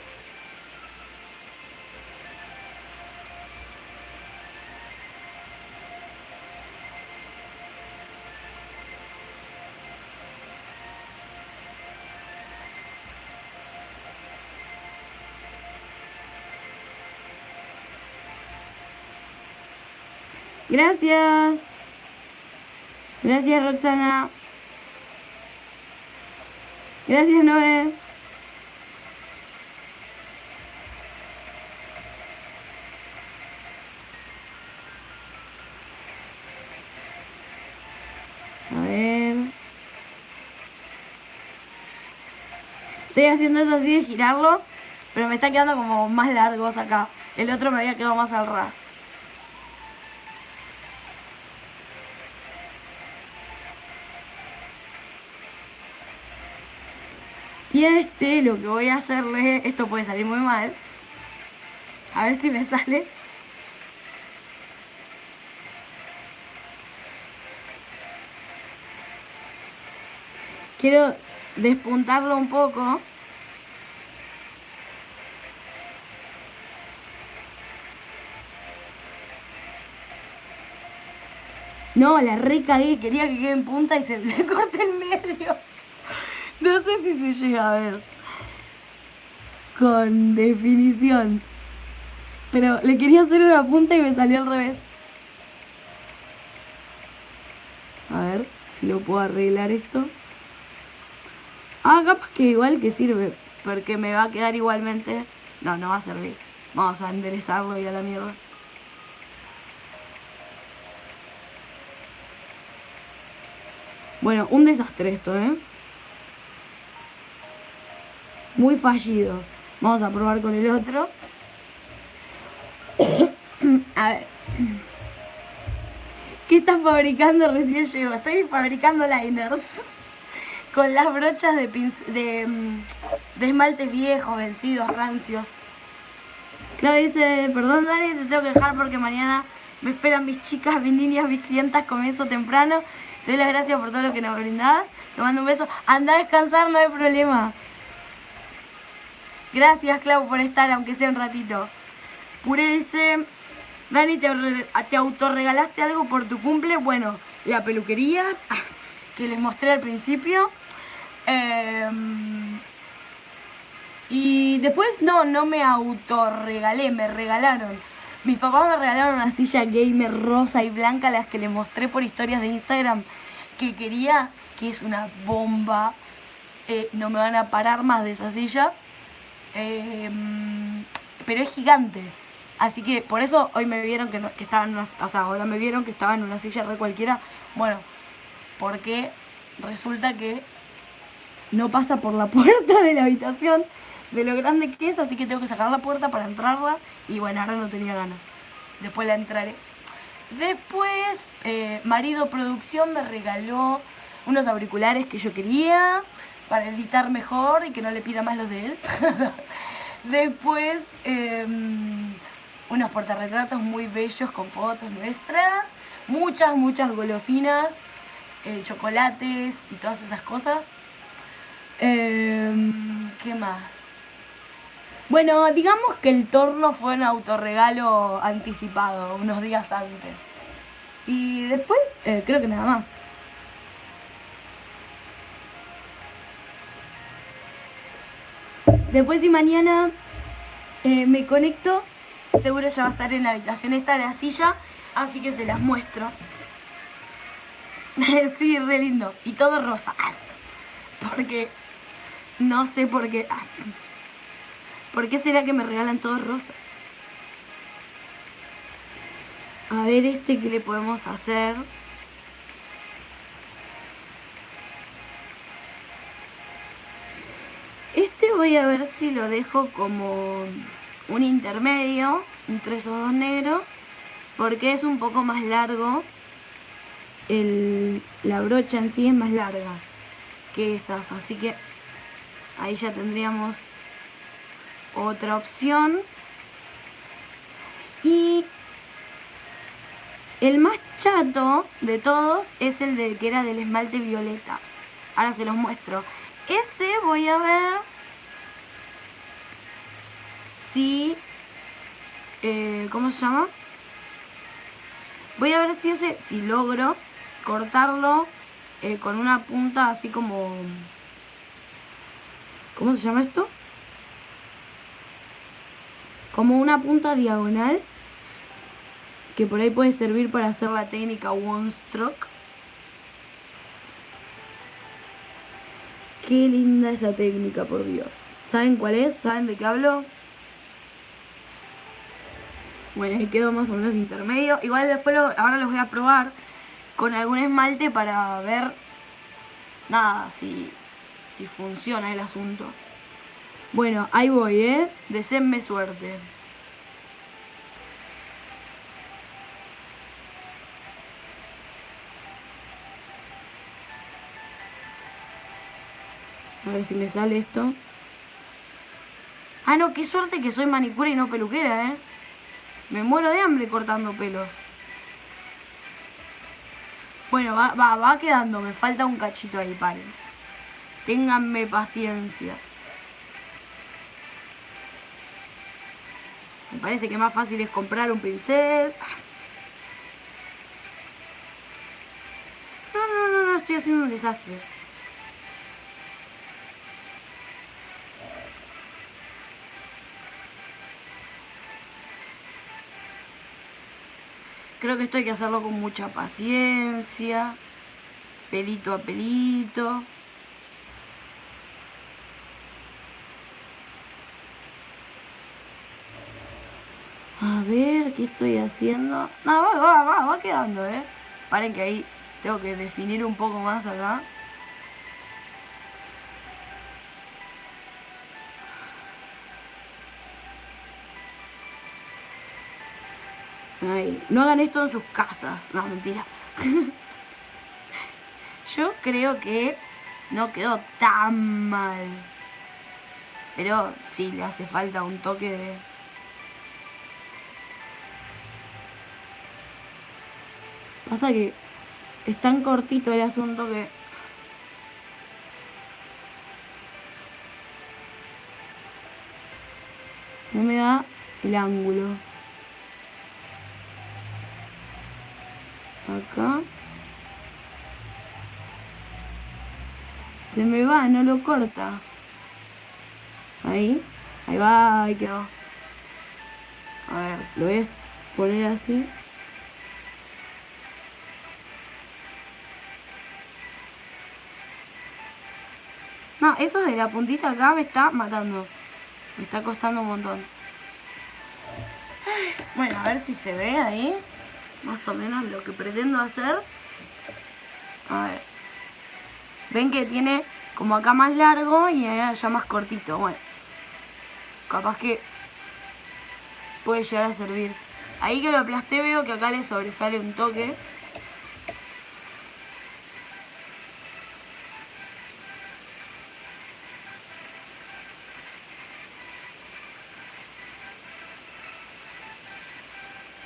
Gracias. Gracias, Roxana. Gracias, Noé. A ver. Estoy haciendo eso así de girarlo, pero me está quedando como más largos acá. El otro me había quedado más al ras. Y a este lo que voy a hacerle... Esto puede salir muy mal. A ver si me sale. Quiero despuntarlo un poco. No, la recagué, quería que quede en punta y se le corte en medio. No sé si se llega a ver con definición. Pero le quería hacer una punta y me salió al revés. A ver si lo puedo arreglar esto. Ah, capaz que igual que sirve. Porque me va a quedar igualmente. No, no va a servir. Vamos a enderezarlo y a la mierda. Bueno, un desastre esto, ¿eh? Muy fallido. Vamos a probar con el otro. A ver. ¿Qué estás fabricando? Recién llegó. Estoy fabricando liners. Con las brochas de esmaltes viejos, vencidos, rancios. Claudia dice, perdón Dani, te tengo que dejar porque mañana me esperan mis chicas, mis niñas, mis clientas, comienzo temprano. Te doy las gracias por todo lo que nos brindás. Te mando un beso. Anda a descansar, no hay problema. Gracias, Clau, por estar, aunque sea un ratito. Pure dice, Dani, ¿te autorregalaste algo por tu cumple? Bueno, la peluquería, que les mostré al principio. Y después no me autorregalé, me regalaron. Mis papás me regalaron una silla gamer rosa y blanca, las que les mostré por historias de Instagram, que quería, que es una bomba. No me van a parar más de esa silla. Pero es gigante. Así que por eso hoy me vieron que estaba en una, o sea, ahora me vieron que estaba en una silla re cualquiera. Bueno, porque resulta que no pasa por la puerta de la habitación de lo grande que es, así que tengo que sacar la puerta para entrarla. Y bueno, ahora no tenía ganas. Después la entraré. Después, Marido Producción me regaló unos auriculares que yo quería para editar mejor y que no le pida más los de él. Después, unos portarretratos muy bellos con fotos nuestras. Muchas golosinas, chocolates y todas esas cosas. ¿Qué más? Bueno, digamos que el torno fue un autorregalo anticipado, unos días antes. Y después, creo que nada más. Después si mañana me conecto, seguro ya va a estar en la habitación esta de la silla, así que se las muestro. Sí, re lindo. Y todo rosa. Porque no sé por qué. ¿Por qué será que me regalan todo rosa? A ver qué le podemos hacer. Voy a ver si lo dejo como un intermedio entre esos dos negros, porque es un poco más largo. La brocha en sí es más larga que esas, así que ahí ya tendríamos otra opción. Y el más chato de todos es el que era del esmalte violeta. Ahora se los muestro. Ese voy a ver si... ¿cómo se llama? Voy a ver si logro cortarlo con una punta así como... ¿Cómo se llama esto? Como una punta diagonal, que por ahí puede servir para hacer la técnica one stroke. Qué linda esa técnica, por Dios. ¿Saben cuál es? ¿Saben de qué hablo? Bueno, ahí quedó más o menos intermedio. Igual después ahora los voy a probar con algún esmalte para ver, nada, si funciona el asunto. Bueno, ahí voy, deseenme suerte. A ver si me sale esto. Ah, no, qué suerte que soy manicura y no peluquera, Me muero de hambre cortando pelos. Bueno, va quedando. Me falta un cachito ahí, paren. Ténganme paciencia. Me parece que más fácil es comprar un pincel. haciendo un desastre. Creo que esto hay que hacerlo con mucha paciencia, pelito a pelito. A ver, ¿qué estoy haciendo? No, va quedando, Paren que ahí tengo que definir un poco más acá. Ay, no hagan esto en sus casas. No, mentira. Yo creo que no quedó tan mal. Pero sí, le hace falta un toque de... Pasa que es tan cortito el asunto que... no me da el ángulo. Acá. Se me va, no lo corta. Ahí. Ahí va, ahí quedó. A ver, lo voy a poner así. No, eso de la puntita acá me está matando. Me está costando un montón. Bueno, a ver si se ve ahí. Más o menos lo que pretendo hacer. A ver. Ven que tiene como acá más largo y allá más cortito. Bueno. Capaz que puede llegar a servir. Ahí que lo aplasté veo que acá le sobresale un toque.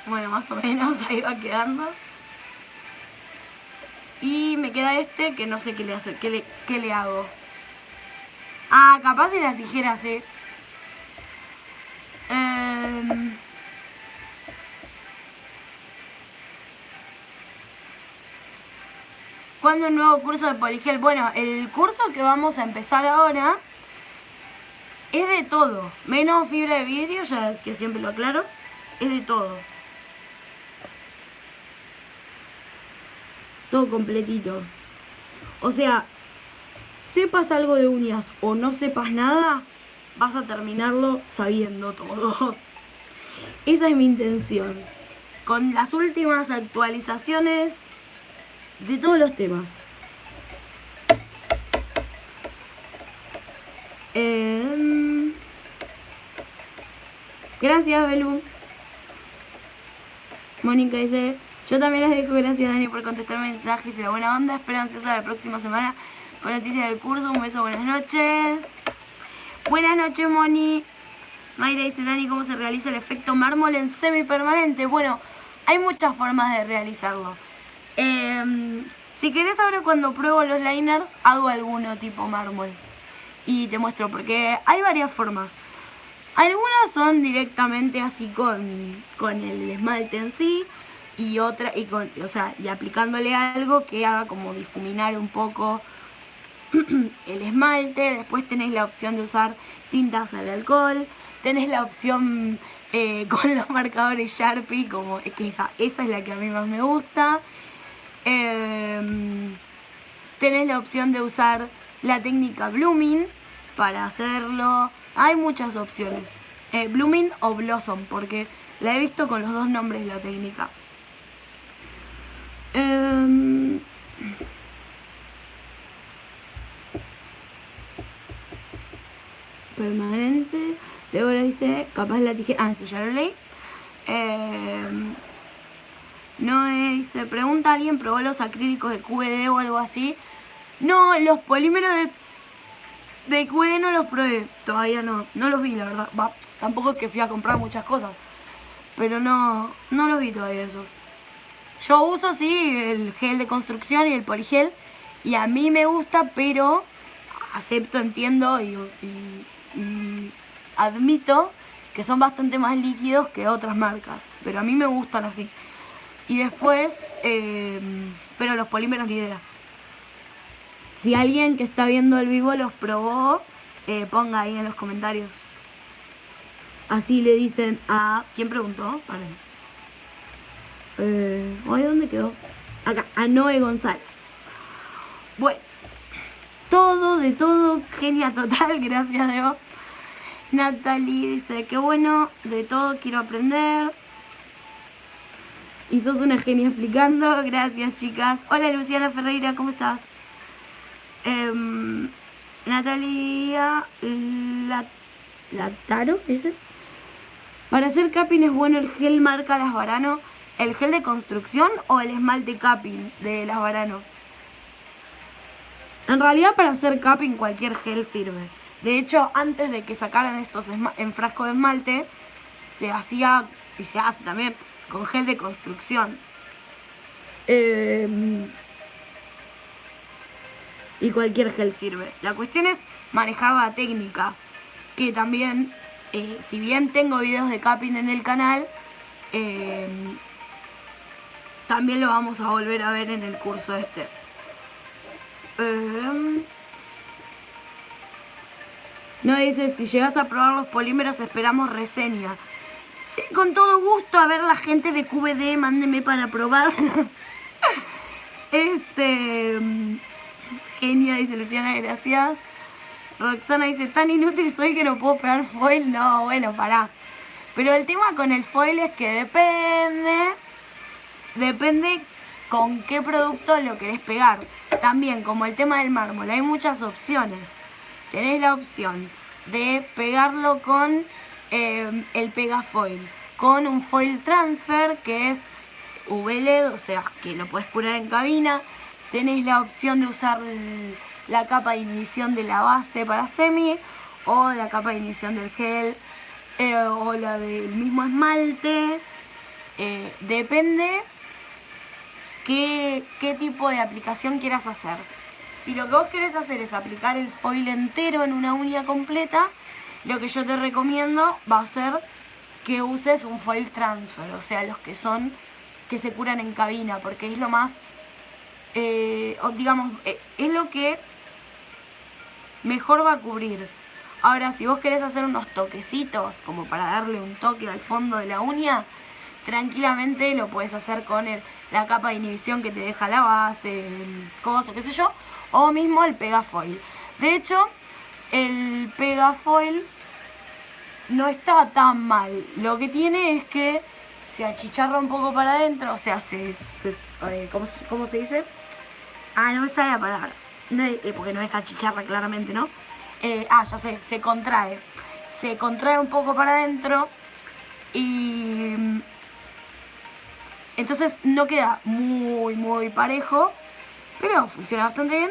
Bueno, más o menos ahí va quedando. Y me queda este que no sé qué le hace, qué le hago. Ah, capaz de las tijeras, sí. ¿Cuándo el nuevo curso de Poligel? Bueno, el curso que vamos a empezar ahora es de todo. Menos fibra de vidrio, ya es que siempre lo aclaro. Es de todo. Todo completito. O sea, sepas algo de uñas o no sepas nada, vas a terminarlo sabiendo todo. Esa es mi intención. Con las últimas actualizaciones de todos los temas. Gracias, Belú. Mónica dice... Yo también les dejo gracias, Dani, por contestar mensajes y la buena onda. Espero ansiosa la próxima semana con noticias del curso. Un beso, buenas noches. Buenas noches, Moni. Mayra dice, Dani, ¿cómo se realiza el efecto mármol en semipermanente? Bueno, hay muchas formas de realizarlo. Si querés ahora cuando pruebo los liners, hago alguno tipo mármol. Y te muestro, porque hay varias formas. Algunas son directamente así con el esmalte en sí. Y otra, y aplicándole algo que haga como difuminar un poco el esmalte. Después tenés la opción de usar tintas al alcohol. Tenés la opción con los marcadores Sharpie, como que esa es la que a mí más me gusta. Tenés la opción de usar la técnica Blooming para hacerlo. Hay muchas opciones. Blooming o Blossom, porque la he visto con los dos nombres la técnica. Permanente. Luego dice, capaz la tijera. Ah, eso ya lo leí. No dice, pregunta a alguien, ¿probó los acrílicos de QVD o algo así? No, los polímeros de QVD no los probé. Todavía no los vi, la verdad. Tampoco es que fui a comprar muchas cosas. Pero no los vi todavía esos. Yo uso, sí, el gel de construcción y el poligel. Y a mí me gusta, pero acepto, entiendo y admito que son bastante más líquidos que otras marcas. Pero a mí me gustan así. Y después, pero los polímeros ni idea. Si alguien que está viendo el vivo los probó, ponga ahí en los comentarios. Así le dicen a... ¿Quién preguntó? Ay, ¿dónde quedó? Acá, a Noé González. Bueno, todo, de todo, genia total, gracias Dios. Natalie dice, qué bueno, de todo quiero aprender. Y sos una genia explicando, gracias chicas. Hola Luciana Ferreira, ¿cómo estás? Natalia Lataro, ¿ese? Para hacer capping es bueno el gel marca Las Varano, el gel de construcción o el esmalte capping de Las Varano. En realidad para hacer capping cualquier gel sirve. De hecho, antes de que sacaran estos en frasco de esmalte, se hacía, y se hace también, con gel de construcción. Y cualquier gel sirve. La cuestión es manejar la técnica, que también, si bien tengo videos de capping en el canal, también lo vamos a volver a ver en el curso este. No dice, si llegas a probar los polímeros esperamos reseña. Sí, con todo gusto, a ver la gente de QVD, mándeme para probar. Genia, dice Luciana, gracias. Roxana dice, tan inútil soy que no puedo pegar foil. No, bueno, pará. Pero el tema con el foil es que depende con qué producto lo querés pegar. También, como el tema del mármol, hay muchas opciones. Tenés la opción de pegarlo con el Pegafoil, con un foil transfer que es VLED, o sea, que lo puedes curar en cabina. Tenés la opción de usar la capa de inhibición de la base para semi, o la capa de inhibición del gel, o la del mismo esmalte. Depende qué tipo de aplicación quieras hacer. Si lo que vos querés hacer es aplicar el foil entero en una uña completa, lo que yo te recomiendo va a ser que uses un foil transfer, o sea, los que se curan en cabina, porque es lo más, es lo que mejor va a cubrir. Ahora, si vos querés hacer unos toquecitos, como para darle un toque al fondo de la uña, tranquilamente lo puedes hacer con la capa de inhibición que te deja la base, el coso, qué sé yo, o mismo el Pegafoil. De hecho, el Pegafoil no está tan mal. Lo que tiene es que se achicharra un poco para adentro, o sea, ¿cómo se dice? No me sale la palabra. Porque no es achicharra, claramente, ¿no? Ya sé, se contrae. Se contrae un poco para adentro y entonces no queda muy parejo, pero funciona bastante bien.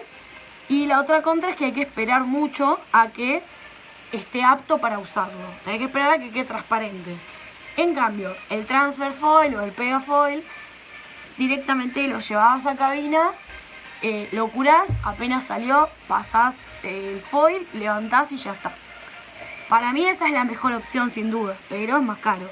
Y la otra contra es que hay que esperar mucho a que esté apto para usarlo. Tenés que esperar a que quede transparente. En cambio, el transfer foil o el Pegafoil, directamente lo llevabas a cabina, lo curás, apenas salió, pasás el foil, levantás y ya está. Para mí esa es la mejor opción sin duda, pero es más caro.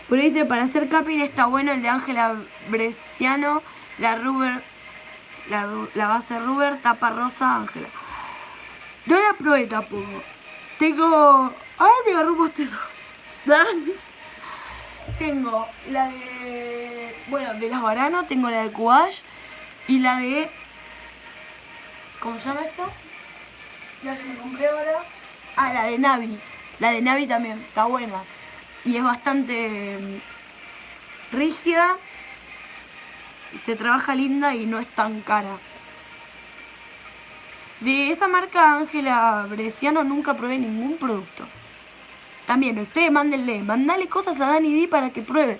Pero dice, para hacer capping está bueno el de Ángela Bresciano, la base rubber, tapa rosa, Ángela. No la probé tampoco. Tengo... Ay, me agarró un bostezo. Tengo la de... Bueno, de Las Varano, tengo la de Cubage y la de... ¿Cómo se llama esto? La que me compré ahora. La de Navi. La de Navi también, está buena. Y es bastante rígida. Y se trabaja linda y no es tan cara. De esa marca Ángela Bresciano nunca probé ningún producto. También, ustedes mandale cosas a Dani D para que prueben.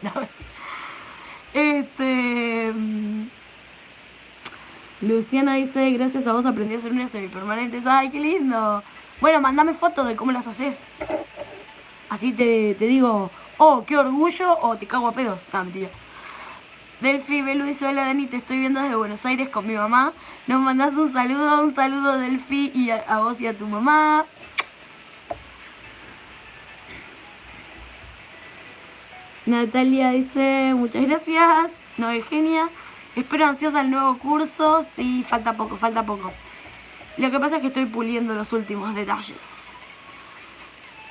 Luciana dice, gracias a vos aprendí a hacer unas semipermanentes. ¡Ay, qué lindo! Bueno, mandame fotos de cómo las haces. Así te digo, oh, qué orgullo, o te cago a pedos. No, mentira. Delphi Belu dice, hola Dani, te estoy viendo desde Buenos Aires con mi mamá. Nos mandás un saludo Delphi, y a vos y a tu mamá. Natalia dice, muchas gracias. No, Eugenia. Espero ansiosa el nuevo curso. Sí, falta poco, falta poco. Lo que pasa es que estoy puliendo los últimos detalles.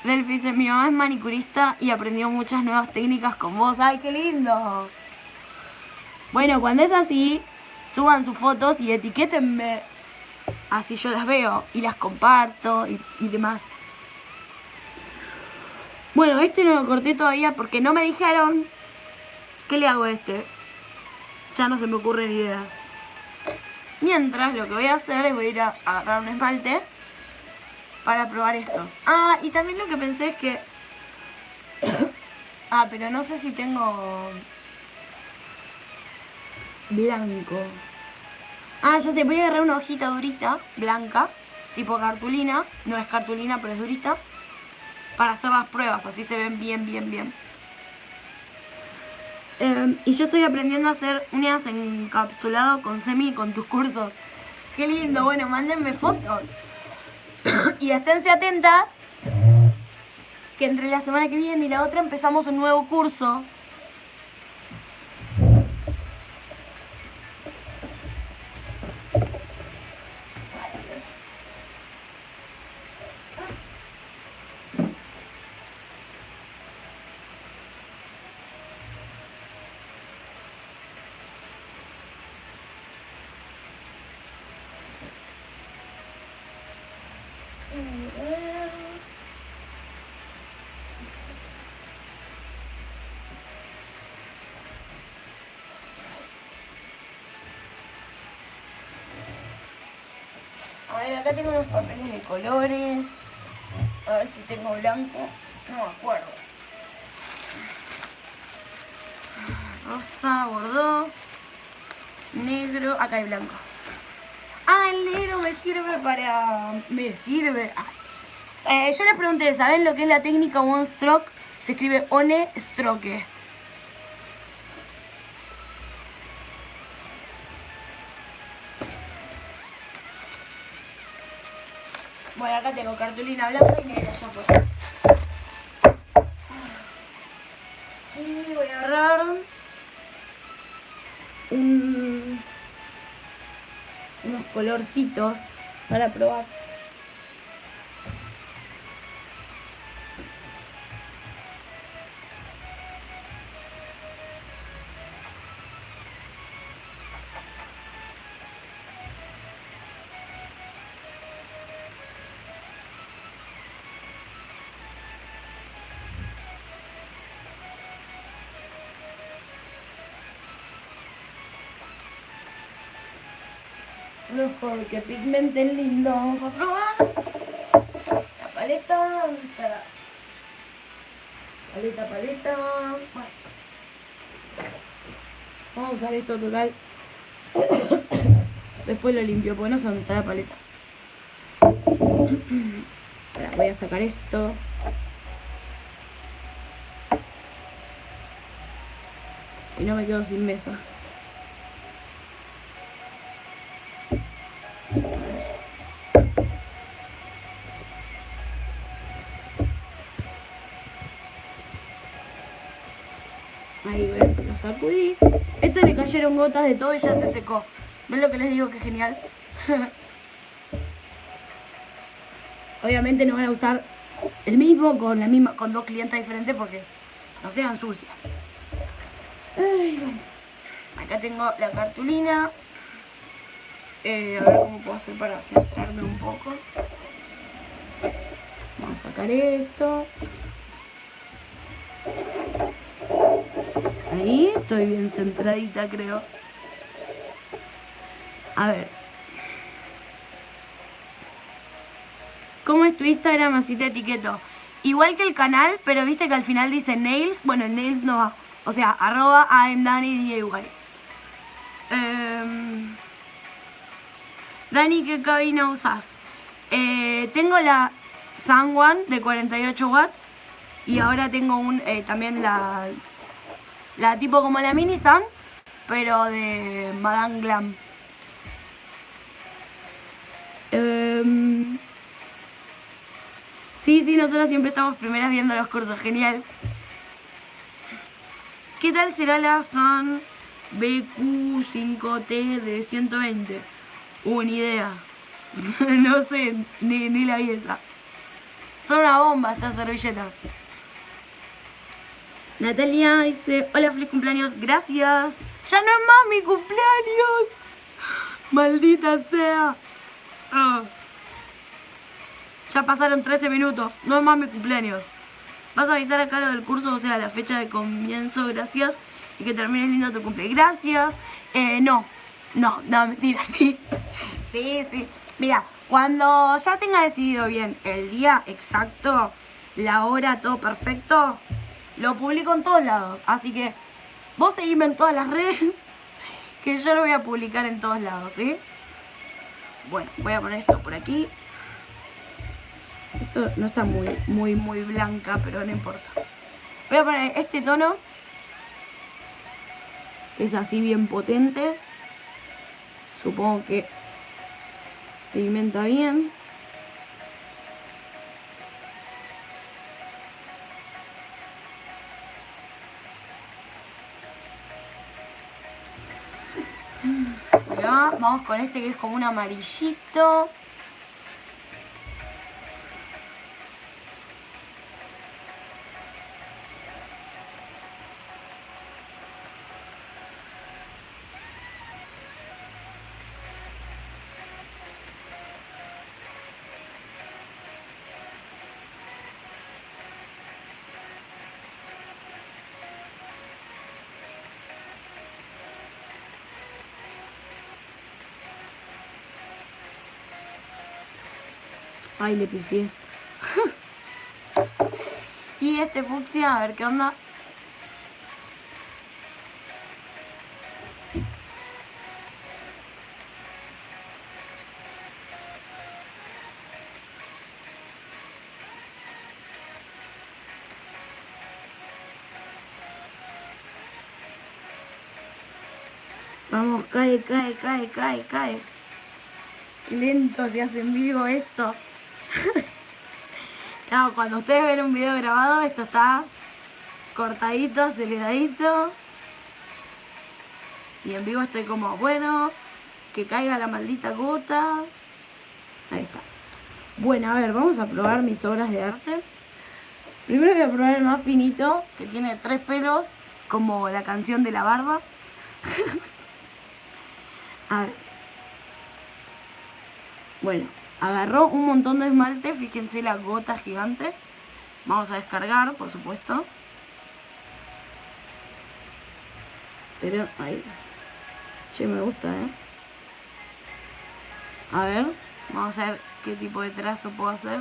Delphi dice, mi mamá es manicurista y aprendió muchas nuevas técnicas con vos. ¡Ay, qué lindo! Bueno, cuando es así, suban sus fotos y etiquétenme. Así yo las veo y las comparto y demás. Bueno, este no lo corté todavía porque no me dijeron. ¿Qué le hago a este? Ya no se me ocurren ideas. Mientras, lo que voy a hacer es voy a ir a agarrar un esmalte para probar estos. Ah, y también lo que pensé es que... pero no sé si tengo... blanco. Ya sé, voy a agarrar una hojita durita, blanca, tipo cartulina. No es cartulina, pero es durita. Para hacer las pruebas, así se ven bien, bien, bien. Y yo estoy aprendiendo a hacer uñas encapsulado con Semi con tus cursos. Qué lindo, bueno, mándenme fotos. Y esténse atentas, que entre la semana que viene y la otra empezamos un nuevo curso. A ver, acá tengo unos papeles de colores. A ver si tengo blanco. No me acuerdo. Rosa, bordó, negro. Acá hay blanco. El negro me sirve para... Me sirve. Yo les pregunté, ¿saben lo que es la técnica One Stroke? Se escribe One Stroke. Bueno, acá tengo cartulina blanca y negra, ya fue. Y voy a agarrar unos colorcitos para probar. Mejor que pigmenten lindo. Vamos a probar. La paleta. ¿Dónde está la paleta? Bueno. Vamos a usar esto total. Después lo limpio, porque no sé dónde está la paleta. Ahora voy a sacar esto. Si no me quedo sin mesa. Ahí ven, lo sacudí. Esto le cayeron gotas de todo y ya se secó. ¿Ven lo que les digo? Que genial. Obviamente no van a usar el mismo con dos clientes diferentes porque no sean sucias. Ay, bueno. Acá tengo la cartulina. A ver cómo puedo hacer para centrarme un poco. Vamos a sacar esto. Ahí estoy bien centradita, creo. A ver. ¿Cómo es tu Instagram? Así te etiqueto. Igual que el canal, pero viste que al final dice nails. Bueno, el nails no va. O sea, @IamDaniDIY. Dani, ¿qué cabina usas? Tengo la Sunone de 48 watts. Y ahora tengo también la tipo como la Mini Sun, pero de Madame Glam. Sí, nosotros siempre estamos primeras viendo los cursos, genial. ¿Qué tal será la San BQ5T de 120? Ni idea. No sé, ni la vi esa. Son una bomba estas servilletas. Natalia dice, hola, feliz cumpleaños, gracias. Ya no es más mi cumpleaños. Maldita sea. Ya pasaron 13 minutos, no es más mi cumpleaños. Vas a avisar acá lo del curso, o sea, la fecha de comienzo, gracias. Y que termine lindo tu cumple. Gracias. No, mentira, sí. Sí. Mira, cuando ya tenga decidido bien el día exacto, la hora, todo perfecto, lo publico en todos lados. Así que vos seguime en todas las redes, que yo lo voy a publicar en todos lados, ¿sí? Bueno, voy a poner esto por aquí. Esto no está muy blanca, pero no importa. Voy a poner este tono, que es así bien potente. Supongo que pigmenta bien. Ya, vamos con este que es como un amarillito. Ay, le pifié. Y este fucsia, a ver qué onda. Vamos, cae. Qué lento se hace en vivo esto. Claro, cuando ustedes ven un video grabado, esto está cortadito, aceleradito. Y en vivo estoy como, bueno, que caiga la maldita gota. Ahí está. Bueno, a ver, vamos a probar mis obras de arte. Primero voy a probar el más finito, que tiene 3 pelos, como la canción de la barba. A ver. Bueno, agarró un montón de esmalte, fíjense la gota gigante. Vamos a descargar, por supuesto. Pero ahí. Che, me gusta, A ver, vamos a ver qué tipo de trazo puedo hacer.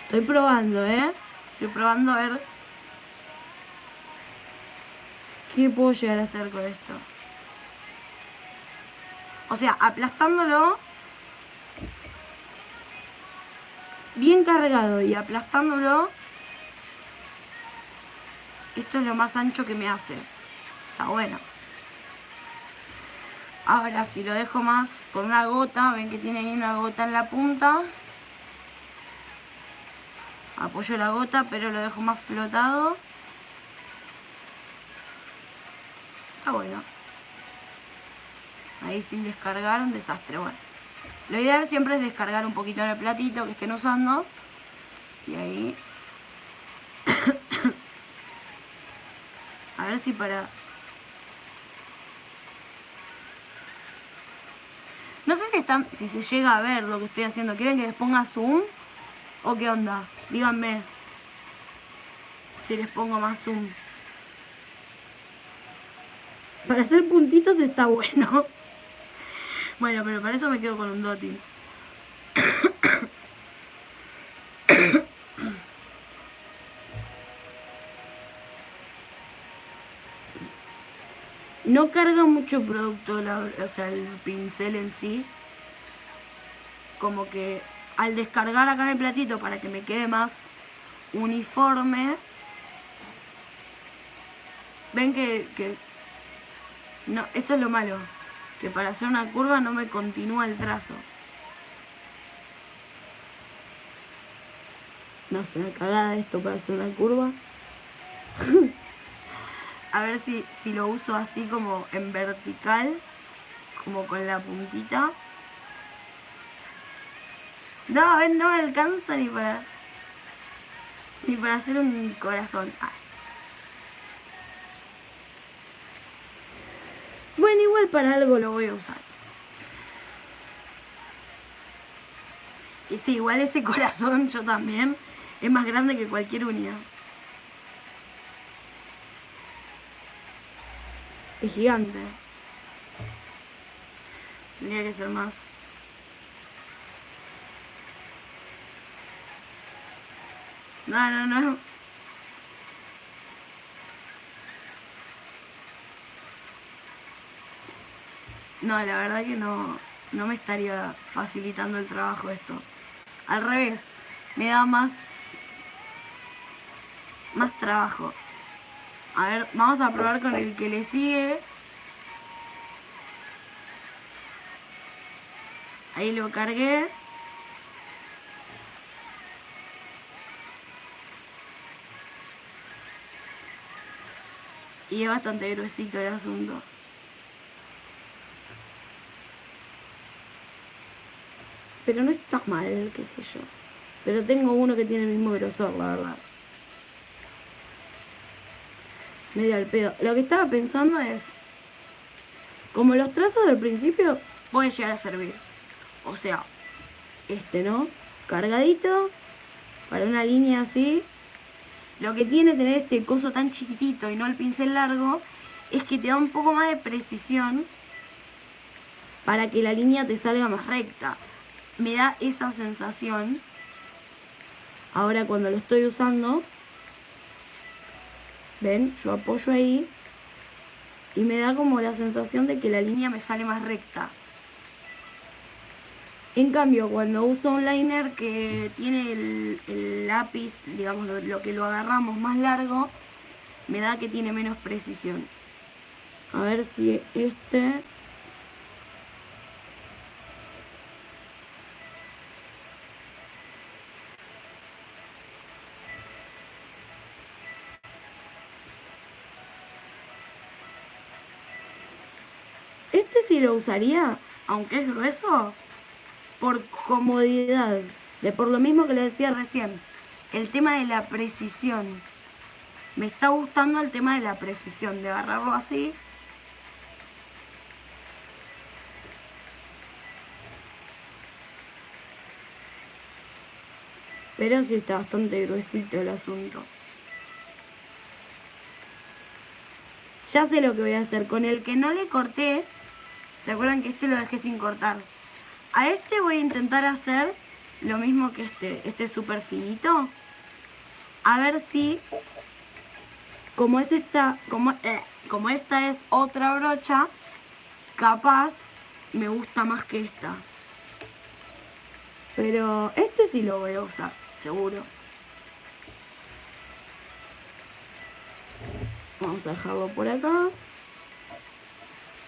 Estoy probando, Estoy probando a ver qué puedo llegar a hacer con esto. O sea, aplastándolo bien cargado y aplastándolo, esto es lo más ancho que me hace. Está bueno. Ahora si lo dejo más con una gota, ven que tiene ahí una gota en la punta. Apoyo la gota, pero lo dejo más flotado. Está bueno. Ahí sin descargar, un desastre. Bueno, lo ideal siempre es descargar un poquito en el platito que estén usando. Y ahí... A ver si para... No sé si se llega a ver lo que estoy haciendo. ¿Quieren que les ponga zoom? ¿O qué onda? Díganme si les pongo más zoom. Para hacer puntitos está bueno. Bueno, pero para eso me quedo con un dotting. No carga mucho producto, o sea, el pincel en sí. Como que al descargar acá en el platito para que me quede más uniforme, ven que no, eso es lo malo, que para hacer una curva no me continúa el trazo. No, es una cagada esto para hacer una curva. A ver si lo uso así como en vertical, como con la puntita. No, a ver, no me alcanza ni para hacer un corazón. Ah. Bueno, igual para algo lo voy a usar. Y sí, igual ese corazón yo también es más grande que cualquier uña. Es gigante. Tendría que ser más. No. No, la verdad que no me estaría facilitando el trabajo esto. Al revés, me da más trabajo. A ver, vamos a probar con el que le sigue. Ahí lo cargué. Y es bastante gruesito el asunto. Pero no está mal, qué sé yo. Pero tengo uno que tiene el mismo grosor, la verdad. Medio al pedo. Lo que estaba pensando es, como los trazos del principio pueden llegar a servir. O sea, ¿no? Cargadito, para una línea así. Lo que tiene tener este coso tan chiquitito y no el pincel largo es que te da un poco más de precisión para que la línea te salga más recta. Me da esa sensación. Ahora cuando lo estoy usando, ven, yo apoyo ahí y me da como la sensación de que la línea me sale más recta. En cambio, cuando uso un liner que tiene el lápiz, digamos, lo que lo agarramos más largo, me da que tiene menos precisión. A ver si este... Este sí lo usaría, aunque es grueso, por comodidad. Por lo mismo que les decía recién, el tema de la precisión. Me está gustando el tema de la precisión, de agarrarlo así. Pero sí está bastante gruesito el asunto. Ya sé lo que voy a hacer. Con el que no le corté, ¿se acuerdan que este lo dejé sin cortar? A este voy a intentar hacer lo mismo que este súper finito. A ver si, como esta es otra brocha, capaz me gusta más que esta. Pero este sí lo voy a usar, seguro. Vamos a dejarlo por acá.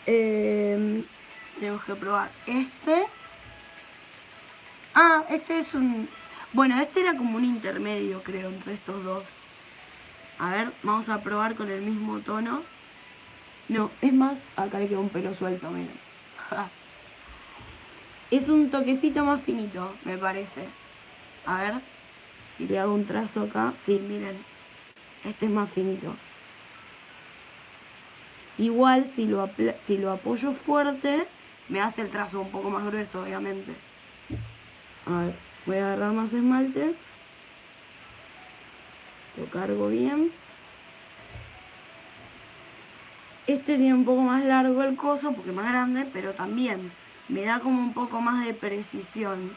Tenemos que probar este. Ah, este es un... Bueno, este era como un intermedio, creo, entre estos dos. A ver, vamos a probar con el mismo tono. No, es más, acá le quedó un pelo suelto, miren. Es un toquecito más finito, me parece. A ver, si le hago un trazo acá. Sí, miren, este es más finito. Igual, si lo apoyo fuerte, me hace el trazo un poco más grueso, obviamente. A ver, voy a agarrar más esmalte. Lo cargo bien. Este tiene un poco más largo el coso, porque es más grande, pero también me da como un poco más de precisión.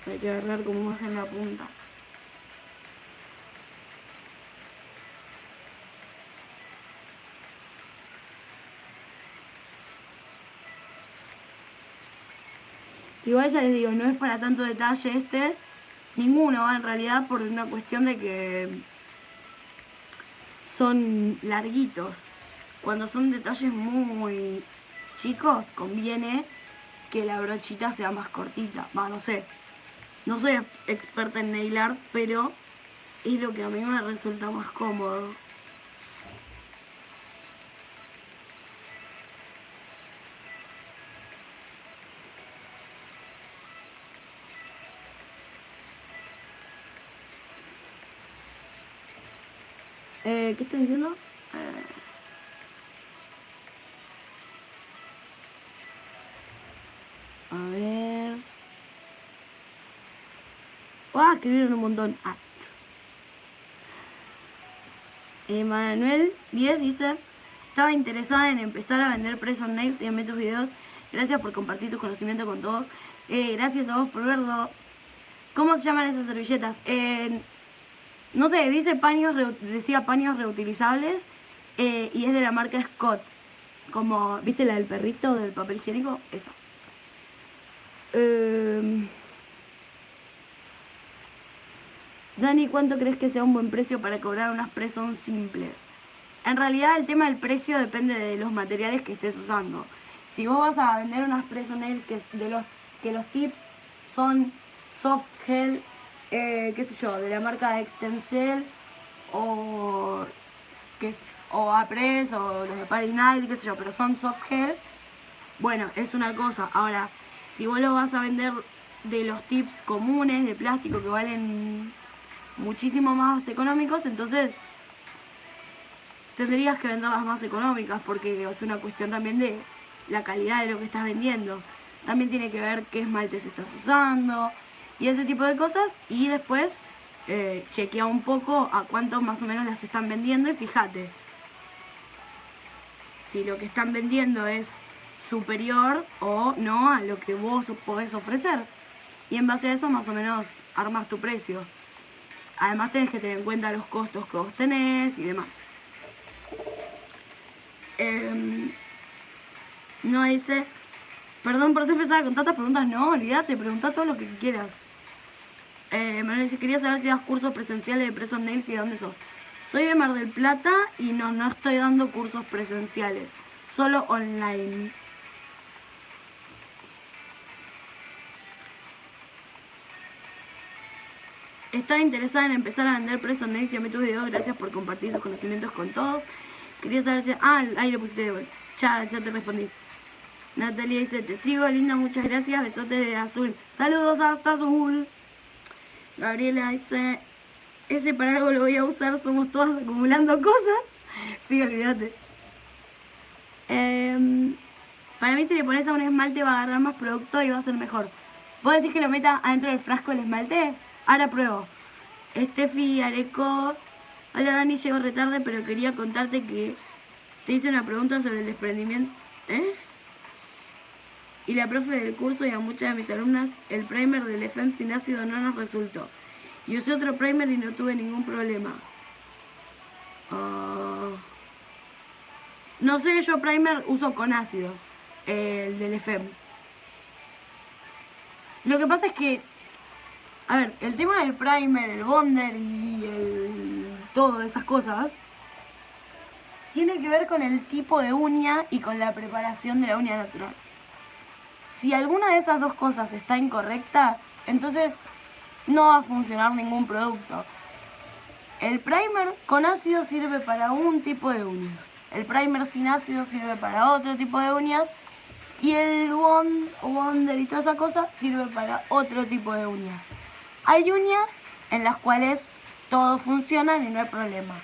Hay que agarrar como más en la punta. Igual ya les digo, no es para tanto detalle este, Ninguno, en realidad, por una cuestión de que son larguitos. Cuando son detalles muy chicos, conviene que la brochita sea más cortita. No sé. No soy experta en nail art, pero es lo que a mí me resulta más cómodo. ¿Qué estás diciendo? A ver. Escribieron un montón. Manuel 10 dice: estaba interesada en empezar a vender press on nails y envié tus videos. Gracias por compartir tu conocimiento con todos. Gracias a vos por verlo. ¿Cómo se llaman esas servilletas? No sé, decía paños reutilizables y es de la marca Scott. Como, ¿viste la del perrito del papel higiénico? Esa. Dani, ¿cuánto crees que sea un buen precio para cobrar unas press-on simples? En realidad el tema del precio depende de los materiales que estés usando. Si vos vas a vender unas press-on nails que los tips son soft gel, qué sé yo, de la marca Extensgel o A-Press o los de Paris Night, qué sé yo, pero son soft gel, bueno, es una cosa. Ahora, si vos lo vas a vender de los tips comunes de plástico que valen muchísimo más económicos, entonces tendrías que venderlas más económicas porque es una cuestión también de la calidad de lo que estás vendiendo. También tiene que ver qué esmaltes estás usando y ese tipo de cosas, y después chequea un poco a cuánto más o menos las están vendiendo y fíjate si lo que están vendiendo es superior o no a lo que vos podés ofrecer, y en base a eso más o menos armas tu precio. Además tenés que tener en cuenta los costos que vos tenés y demás. No dice: perdón por ser pesada con tantas preguntas. No, olvídate, preguntá todo lo que quieras. Me dice: quería saber si das cursos presenciales de press on nails y de dónde sos. Soy de Mar del Plata y no estoy dando cursos presenciales, solo online. Estaba interesada en empezar a vender press on nails y envié tus videos. Gracias por compartir tus conocimientos con todos. Quería saber si... ahí lo pusiste de vuelta. Ya te respondí. Natalia dice: te sigo, linda, muchas gracias. Besotes de Azul. Saludos hasta Azul. Gabriela dice: ese para algo lo voy a usar, somos todas acumulando cosas. Sí, olvídate. Para mí, si le pones a un esmalte va a agarrar más producto y va a ser mejor. ¿Vos decís que lo meta adentro del frasco el esmalte? Ahora pruebo. Steffi Areco: hola Dani, llego retarde, pero quería contarte que te hice una pregunta sobre el desprendimiento. Y la profe del curso y a muchas de mis alumnas, el primer del FM sin ácido no nos resultó. Y usé otro primer y no tuve ningún problema. No sé, yo primer uso con ácido, el del FM. Lo que pasa es que, a ver, el tema del primer, el bonder y todo esas cosas tiene que ver con el tipo de uña y con la preparación de la uña natural. Si alguna de esas dos cosas está incorrecta, entonces no va a funcionar ningún producto. El primer con ácido sirve para un tipo de uñas. El primer sin ácido sirve para otro tipo de uñas. Y el bonder y toda esa cosa sirve para otro tipo de uñas. Hay uñas en las cuales todo funciona y no hay problema.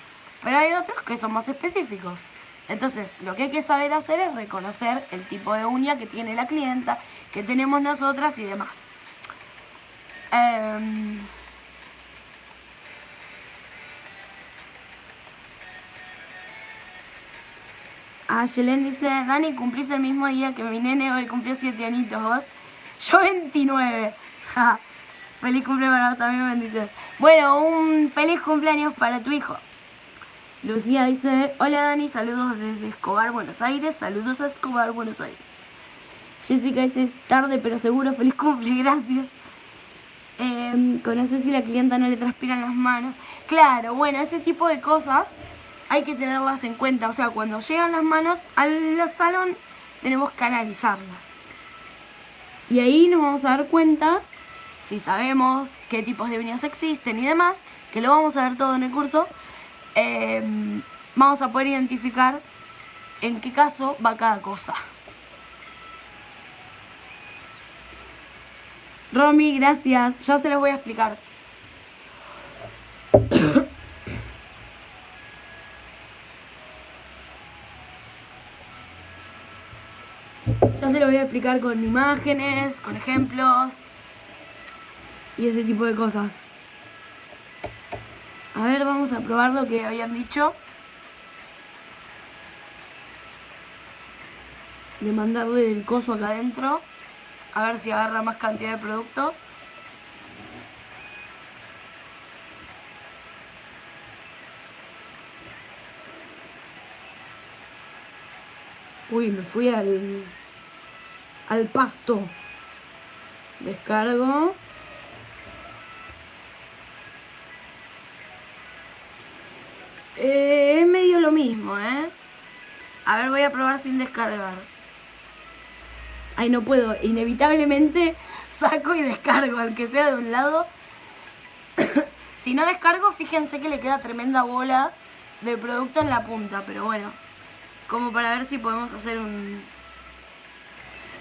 Pero hay otros que son más específicos. Entonces, lo que hay que saber hacer es reconocer el tipo de uña que tiene la clienta, que tenemos nosotras y demás. Yelen dice: Dani, cumplís el mismo día que mi nene, hoy cumplió 7 añitos, ¿vos? Yo 29. Ja. Feliz cumpleaños para vos también, bendiciones. Bueno, un feliz cumpleaños para tu hijo. Lucía dice: hola Dani, saludos desde Escobar, Buenos Aires. Saludos a Escobar, Buenos Aires. Jessica dice: tarde pero seguro, feliz cumple, gracias. Conoces si la clienta no le transpiran las manos. Claro, bueno, ese tipo de cosas hay que tenerlas en cuenta. O sea, cuando llegan las manos al salón tenemos que analizarlas. Y ahí nos vamos a dar cuenta si sabemos qué tipos de uñas existen y demás, que lo vamos a ver todo en el curso. Vamos a poder identificar en qué caso va cada cosa. Romy, gracias. Ya se los voy a explicar. Ya se lo voy a explicar con imágenes, con ejemplos y ese tipo de cosas. A ver, vamos a probar lo que habían dicho. De mandarle el coso acá adentro. A ver si agarra más cantidad de producto. Uy, me fui al pasto. Descargo. Es medio lo mismo, ¿eh? A ver, voy a probar sin descargar. Ay, no puedo. Inevitablemente saco y descargo, al que sea de un lado. Si no descargo, fíjense que le queda tremenda bola de producto en la punta. Pero bueno, como para ver si podemos hacer un...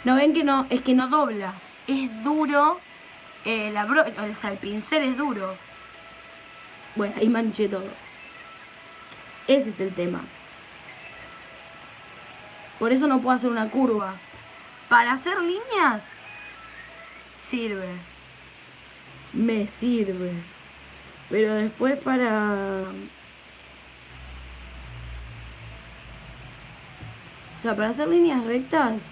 ¿No ven que no? Es que no dobla. Es duro. O sea, el pincel es duro. Bueno, ahí manché todo. Ese es el tema. Por eso no puedo hacer una curva. Para hacer líneas, sirve. Me sirve. Pero después para... O sea, para hacer líneas rectas,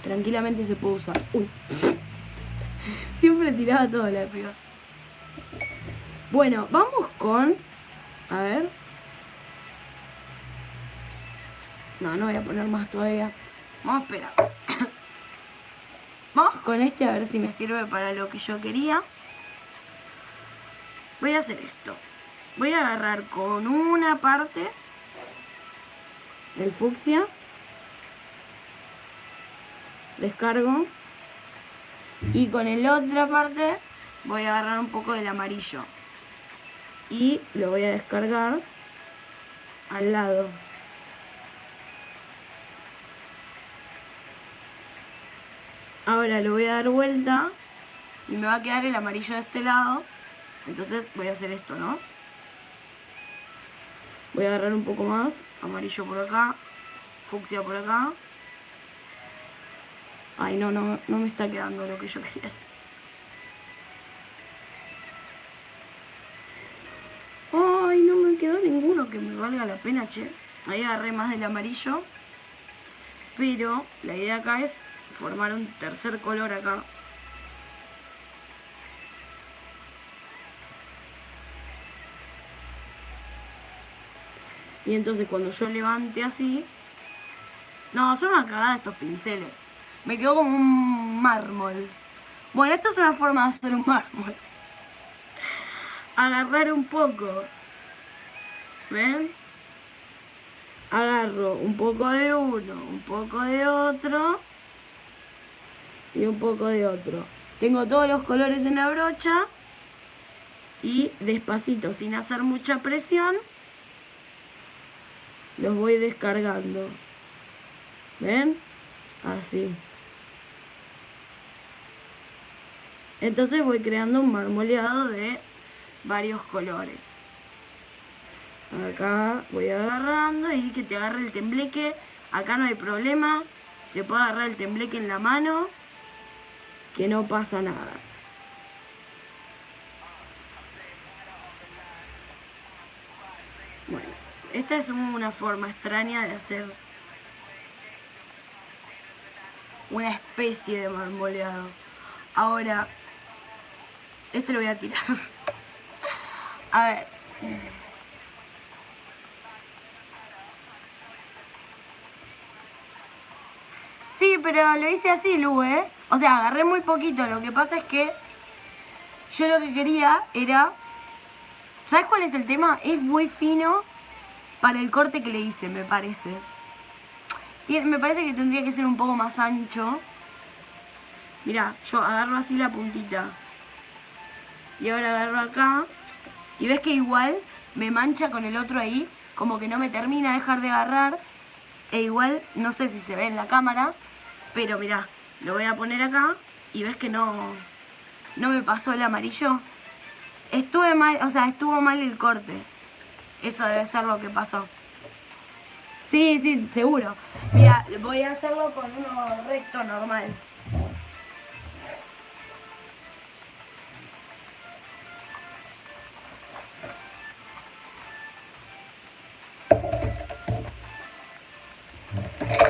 tranquilamente se puede usar. Uy. Siempre tiraba todo la piba. Bueno, vamos con... A ver. No voy a poner más todavía. Vamos a esperar. Vamos con este a ver si me sirve para lo que yo quería. Voy a hacer esto. Voy a agarrar con una parte el fucsia. Descargo. Y con la otra parte voy a agarrar un poco del amarillo. Y lo voy a descargar al lado. Ahora lo voy a dar vuelta y me va a quedar el amarillo de este lado. Entonces voy a hacer esto, ¿no? Voy a agarrar un poco más. Amarillo por acá. Fucsia por acá. Ay, no me está quedando lo que yo quería hacer. Ay, no me quedó ninguno que me valga la pena, che. Ahí agarré más del amarillo. Pero la idea acá es formar un tercer color acá. Y entonces cuando yo levante así... No, son una cagada estos pinceles. Me quedó como un mármol. Bueno, esto es una forma de hacer un mármol. Agarrar un poco. ¿Ven? Agarro un poco de uno, un poco de otro y un poco de otro. Tengo todos los colores en la brocha y despacito, sin hacer mucha presión, los voy descargando. ¿Ven? Así. Entonces voy creando un marmoleado de varios colores. Acá voy agarrando y que te agarre el tembleque. Acá no hay problema. Te puedo agarrar el tembleque en la mano, que no pasa nada. Bueno, esta es una forma extraña de hacer una especie de marmoleado. Ahora, este lo voy a tirar. A ver. Sí, pero lo hice así, Lu, ¿eh? O sea, agarré muy poquito. Lo que pasa es que yo lo que quería era... ¿Sabes cuál es el tema? Es muy fino para el corte que le hice, me parece. Me parece que tendría que ser un poco más ancho. Mirá, yo agarro así la puntita. Y ahora agarro acá. Y ves que igual me mancha con el otro ahí. Como que no me termina de dejar de agarrar. E igual, no sé si se ve en la cámara. Pero mirá, lo voy a poner acá. Y ves que no me pasó el amarillo. Estuve mal, o sea, estuvo mal el corte. Eso debe ser lo que pasó. Sí, sí, seguro. Mira, voy a hacerlo con uno recto normal.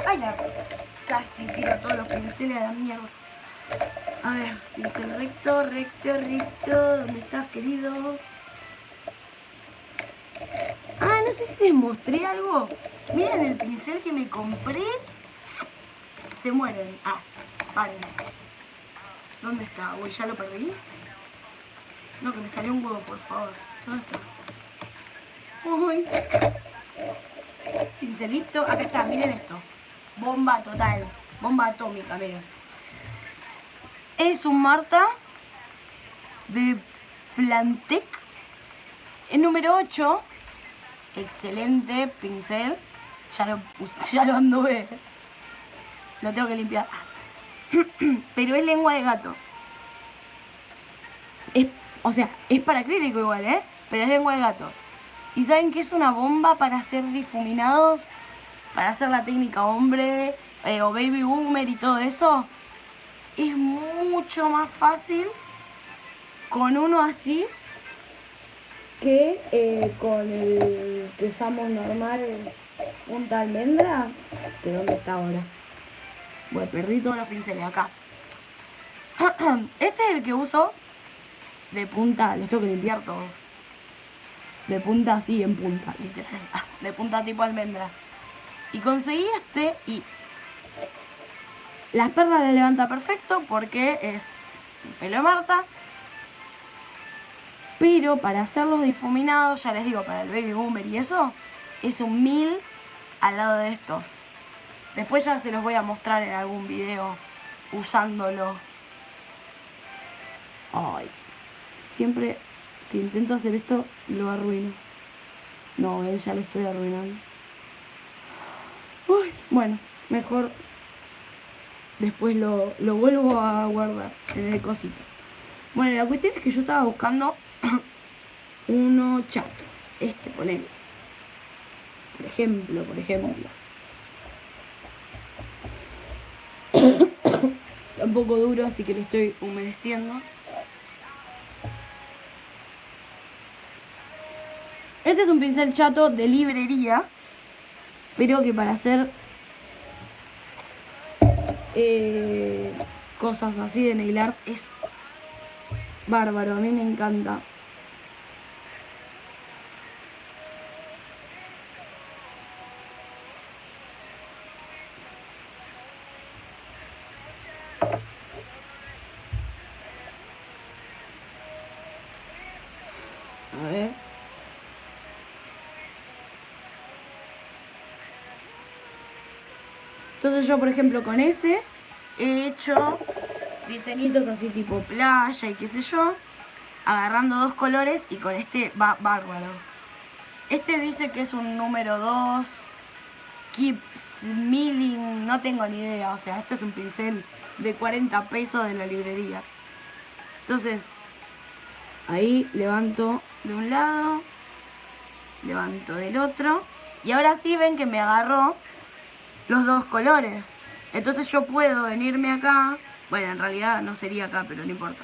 Ay, casi tiro todos los pinceles a la mierda. A ver, pincel recto, recto, recto. ¿Dónde estás, querido? Ah, no sé si les mostré algo. Miren el pincel que me compré. Se mueren. Ah, paren. ¿Dónde está? Uy, ¿ya lo perdí? No, que me salió un huevo, por favor. ¿Dónde está? Uy. Pincelito. Acá está, miren esto. Bomba total. Bomba atómica, miren. Es un Marta de Plantec. El número 8. Excelente pincel. Ya lo anduve. Lo tengo que limpiar. Pero es lengua de gato. O sea, es para acrílico igual, ¿eh? Pero es lengua de gato. ¿Y saben qué es una bomba para hacer difuminados? Para hacer la técnica hombre o baby boomer y todo eso. Es mucho más fácil con uno así que con el que usamos normal punta almendra. ¿De dónde está ahora? Bueno, perdí todos los pinceles acá. Este es el que uso de punta, los tengo que limpiar todos. De punta así, en punta, literal. De punta tipo almendra. Y conseguí este y las perlas le levanta perfecto porque es el pelo de Marta. Pero para hacerlos difuminados, ya les digo, para el baby boomer y eso, es un 1000 al lado de estos. Después ya se los voy a mostrar en algún video usándolo. Ay, siempre que intento hacer esto lo arruino. No, ya lo estoy arruinando. Uy, bueno, mejor después lo vuelvo a guardar en el cosito. Bueno, la cuestión es que yo estaba buscando uno chato. Ponele. Por ejemplo. Está un poco duro, así que lo estoy humedeciendo. Este es un pincel chato de librería, pero que para hacer cosas así de nail art es bárbaro, a mí me encanta. A ver. Entonces yo, por ejemplo, con ese he hecho diseñitos así tipo playa y qué sé yo, agarrando dos colores, y con este va bárbaro. Este dice que es un número 2, Keep Smiling, no tengo ni idea, o sea, este es un pincel de 40 pesos de la librería. Entonces, ahí levanto de un lado, levanto del otro, y ahora sí ven que me agarró los dos colores. Entonces yo puedo venirme acá, bueno, en realidad no sería acá, pero no importa.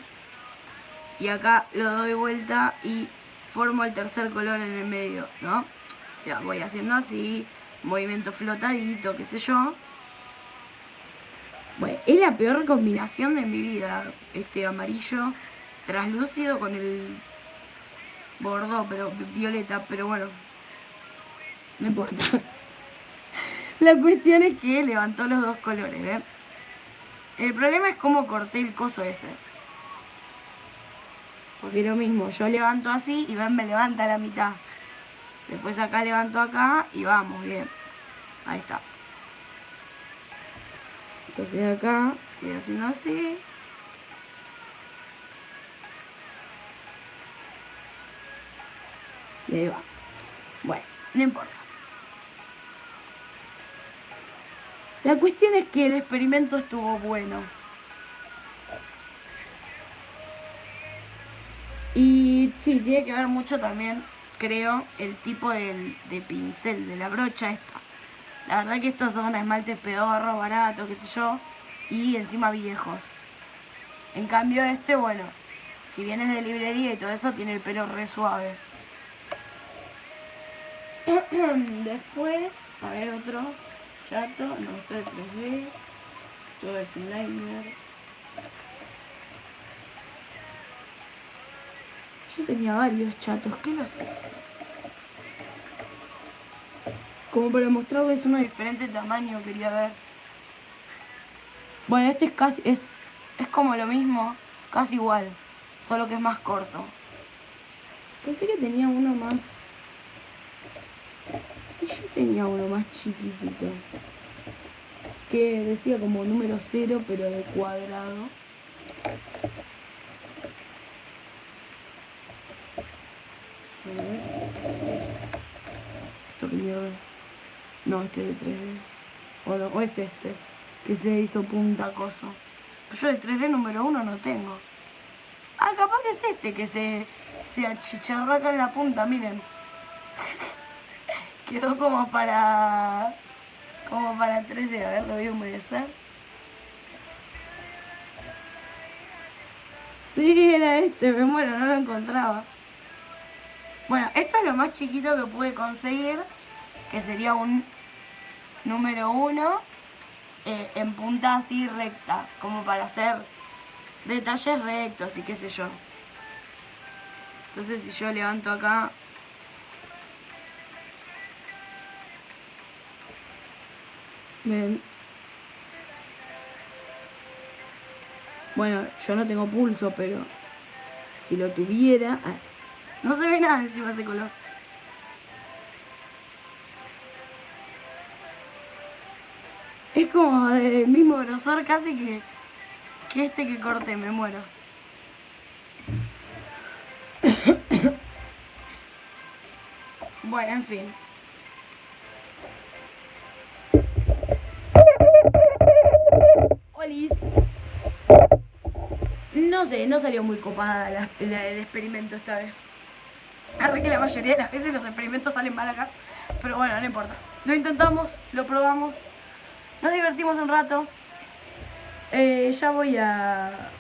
Y acá lo doy vuelta y formo el tercer color en el medio, ¿no? O sea, voy haciendo así, movimiento flotadito, qué sé yo. Bueno, es la peor combinación de mi vida, este amarillo translúcido con el bordó, pero violeta, pero bueno, no importa. La cuestión es que levantó los dos colores, ¿ven? El problema es cómo corté el coso ese. Porque lo mismo, yo levanto así y ven, me levanta a la mitad. Después acá levanto acá y vamos, bien. Ahí está. Entonces acá voy haciendo así. Y ahí va. Bueno, no importa. La cuestión es que el experimento estuvo bueno. Y sí, tiene que ver mucho también, creo, el tipo de pincel, de la brocha esta. La verdad que estos son esmaltes pedorros, baratos, qué sé yo, y encima viejos. En cambio este, bueno, si vienes de librería y todo eso, tiene el pelo re suave. Después, a ver otro chato, no, esto es 3D, todo es un liner. Yo tenía varios chatos, ¿qué los hice? Como para mostrarles uno de diferente tamaño, quería ver. Bueno, este es casi, es como lo mismo, casi igual, solo que es más corto. Pensé que tenía uno más... Sí, yo tenía uno más chiquitito. Que decía como número 0, pero de cuadrado. A ver. ¿Esto qué mierda es? No, este de 3D. O, no, o es este, que se hizo punta coso. Pero yo de 3D número 1 no tengo. Ah, capaz que es este, que se achicharró acá en la punta, miren. Quedó como para 3D, a ver, lo voy a humedecer. Sí, era este, me muero, no lo encontraba. Bueno, esto es lo más chiquito que pude conseguir, que sería un número 1 en punta así recta, como para hacer detalles rectos y qué sé yo. Entonces si yo levanto acá, ven. Bueno, yo no tengo pulso, pero si lo tuviera... Ah, no se ve nada encima de ese color. Es como del mismo grosor casi que este que corté, me muero. Bueno, en fin. Olis. No sé, no salió muy copada el experimento esta vez. Arre que la mayoría de las veces los experimentos salen mal acá. Pero bueno, no importa. Lo intentamos, lo probamos. Nos divertimos un rato. Ya voy a...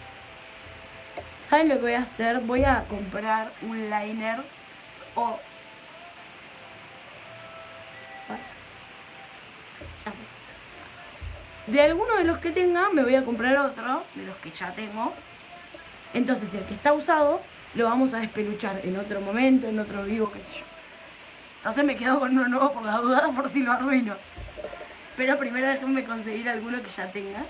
¿Saben lo que voy a hacer? Voy a comprar un liner o... Ya sé. De alguno de los que tenga me voy a comprar otro, de los que ya tengo. Entonces el que está usado lo vamos a despeluchar en otro momento, en otro vivo, qué sé yo. Entonces me quedo con uno nuevo por la duda, por si lo arruino. Pero primero déjenme conseguir alguno que ya tenga.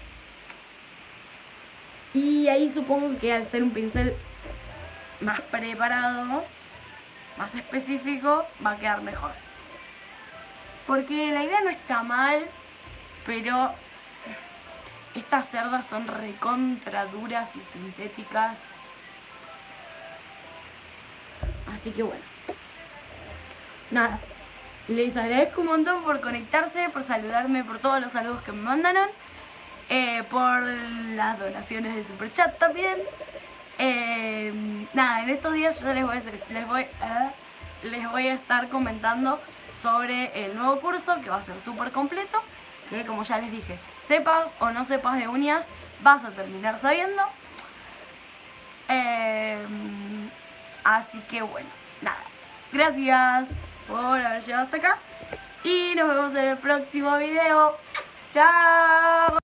Y ahí supongo que al ser un pincel más preparado, más específico, va a quedar mejor. Porque la idea no está mal, pero estas cerdas son recontra duras y sintéticas. Así que bueno. Nada. Les agradezco un montón por conectarse, por saludarme, por todos los saludos que me mandaron. Por las donaciones de Superchat también. Nada, en estos días yo les voy a estar comentando sobre el nuevo curso que va a ser súper completo, que como ya les dije, sepas o no sepas de uñas, vas a terminar sabiendo. Así que bueno, nada, gracias por haber llegado hasta acá y nos vemos en el próximo video. ¡Chao!